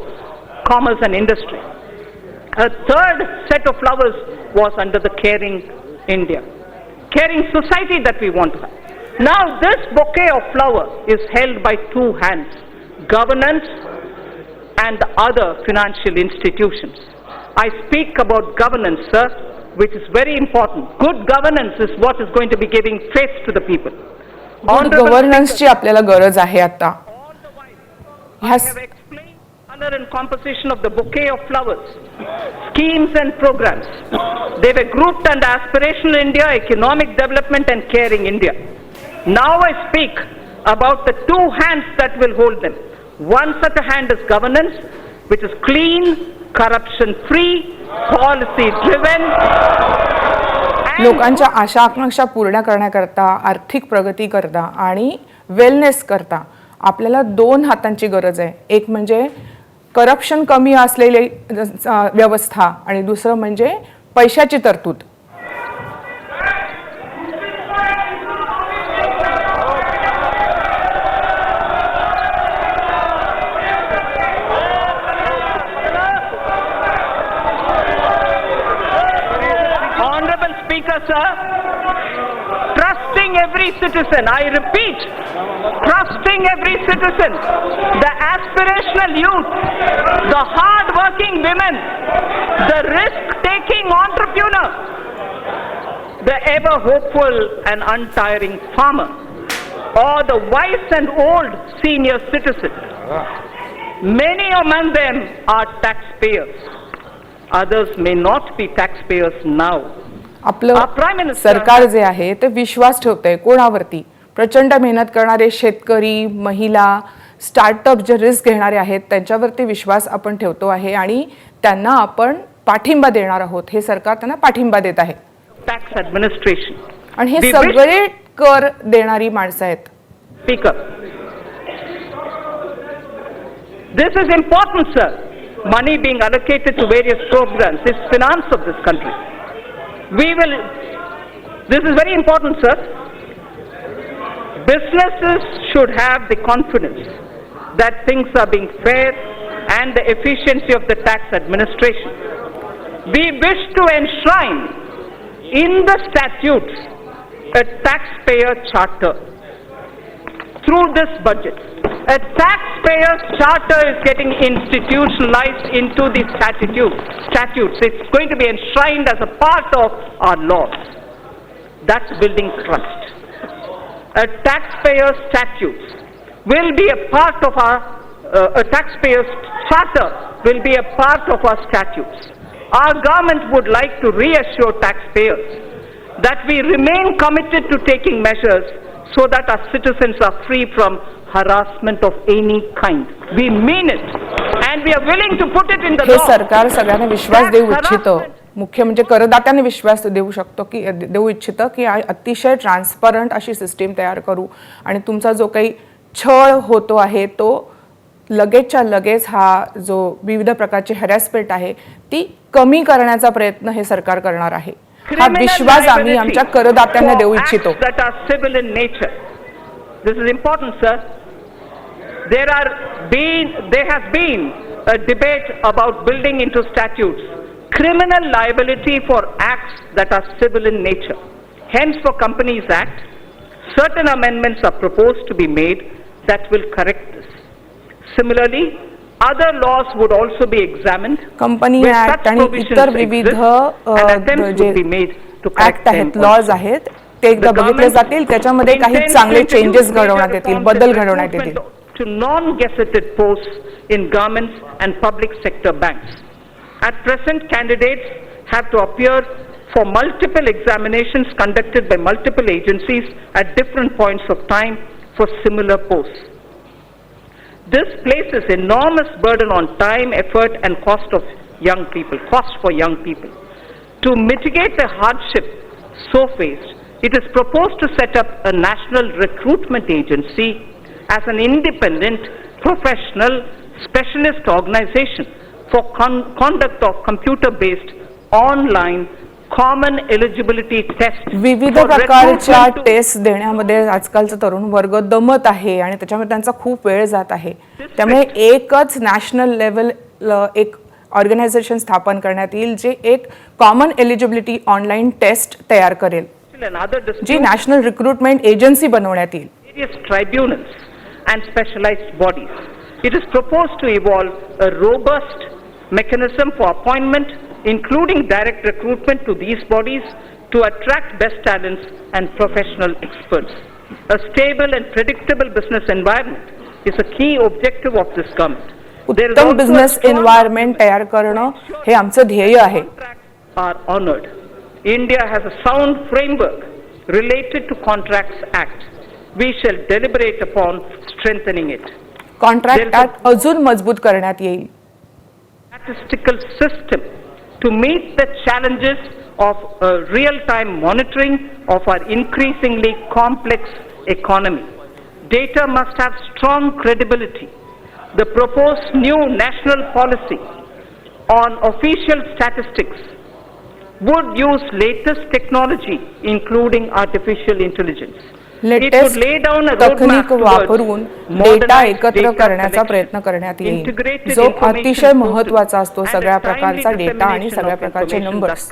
commerce and industry. A third set of flowers was under the caring India, caring society that we want to have. Now this bouquet of flowers is held by 2 hands, governance and the other financial institutions. I speak about governance, sir, which is very important. Good governance is what is going to be giving face to the people. Good गव्हर्नन्सची आपल्याला गरज आहे आता. I have explained color and composition of the bouquet of flowers, schemes and programs. They were grouped under aspirational India, economic development and caring India. Now I speak about the 2 hands that will hold them. One such a hand is governance, which is clean, corruption free, policy driven. लोकांच्या आशा आकांक्षा पूर्ण करण्याकरता, आर्थिक प्रगती करता आणि wellness करता आपल्याला 2 हातांची गरज आहे. एक म्हणजे करप्शन कमी असलेली व्यवस्था आणि दुसरं म्हणजे पैशाची तरतूद. Sir, trusting every citizen, I repeat, trusting every citizen, the aspirational youth, the hard-working women, the risk-taking entrepreneur, the ever-hopeful and untiring farmer, or the wise and old senior citizen. Many among them are taxpayers. Others may not be taxpayers now. आपलं सरकार जे आहे ते विश्वास ठेवतंय कोणावरती? प्रचंड मेहनत करणारे शेतकरी, महिला, स्टार्टअप जे रिस्क घेणारे आहेत त्यांच्यावरती विश्वास आपण ठेवतो आहे आणि त्यांना आपण पाठिंबा देणार आहोत. हे सरकार त्यांना पाठिंबा देत आहे. टॅक्स ॲडमिनिस्ट्रेशन आणि हे सगळे कर देणारी माणसं आहेत. Speaker, this is important sir. Money being allocated to various programs is finance of this country. This is very important, sir. Businesses should have the confidence that things are being fair and the efficiency of the tax administration. We wish to enshrine in the statutes a taxpayer charter through this budget. A taxpayer charter is getting institutionalized into the statutes. It's going to be enshrined as a part of our laws. That's building trust. A taxpayer statutes will be a part of a taxpayer charter will be a part of our statutes. Our government would like to reassure taxpayers that we remain committed to taking measures so that our citizens are free from harassment of any kind. We mean it and we are willing to put it in the law. हे सरकार सगळ्यांना विश्वास देऊ इच्छितं. मुख्य म्हणजे करदात्यांनी विश्वास देऊ इच्छितं की अतिशय ट्रान्सपरंट अशी सिस्टीम तयार करू आणि तुमचा जो काही छळ होतो आहे तो लगेचच्या लगेच हा जो विविध प्रकारची हॅरॅसमेंट आहे ती कमी करण्याचा प्रयत्न हे सरकार करणार आहे. हा विश्वास आम्ही आमच्या करदात्यांना देऊ इच्छितो. This is important, sir. There has been a debate about building into statutes criminal liability for acts that are civil in nature. Hence, for Companies Act, certain amendments are proposed to be made that will correct this. Similarly, other laws would also be examined. Company Act आणि इतर विविध act आहेत, laws आहेत, ते एकदा बघितले जातील. त्याच्यामध्ये काही चांगले चेंजेस घडवण्यात येतील, बदल घडवण्यात येतील. To non-gazetted posts in governments and public sector banks. At present, candidates have to appear for multiple examinations conducted by multiple agencies at different points of time for similar posts. This places enormous burden on time, effort, and cost for young people. To mitigate the hardship so faced, it is proposed to set up a national recruitment agency as an independent, professional, specialist organization for conduct of computer-based online common eligibility test. विविध प्रकारच्या test देण्यामध्ये आजकालचा तरुण वर्ग दमत आहे आणि त्याच्यामध्ये त्यांचा खूप वेळ जात आहे. त्यामुळे एकच नॅशनल लेवल एक ऑर्गनायझेशन स्थापन करण्यात येईल जे एक कॉमन एलिजिबिलिटी ऑनलाईन टेस्ट तयार करेल, जी नॅशनल रिक्रुटमेंट एजन्सी बनवण्यात येईल. Various tribunals and specialized bodies. It is proposed to evolve a robust mechanism for appointment, including direct recruitment to these bodies to attract best talents and professional experts. A stable and predictable business environment is a key objective of this government. उत्तम business environment तयार करणं हे आमचं ध्येय आहे. Are honored. India has a sound framework related to Contracts Act. We shall deliberate upon strengthening it. Contract act अजून मजबूत करण्यात येईल. Statistical system to meet the challenges of real-time monitoring of our increasingly complex economy. Data must have strong credibility. The proposed new national policy on official statistics would use latest technology, including artificial intelligence. Latest तकनीक वापरून data एकत्र करण्याचा प्रयत्न करण्यात येईल, जो अतिशय महत्त्वाचा असतो. सगळ्या प्रकारचा डेटा आणि सगळ्या प्रकारचे नंबर्स.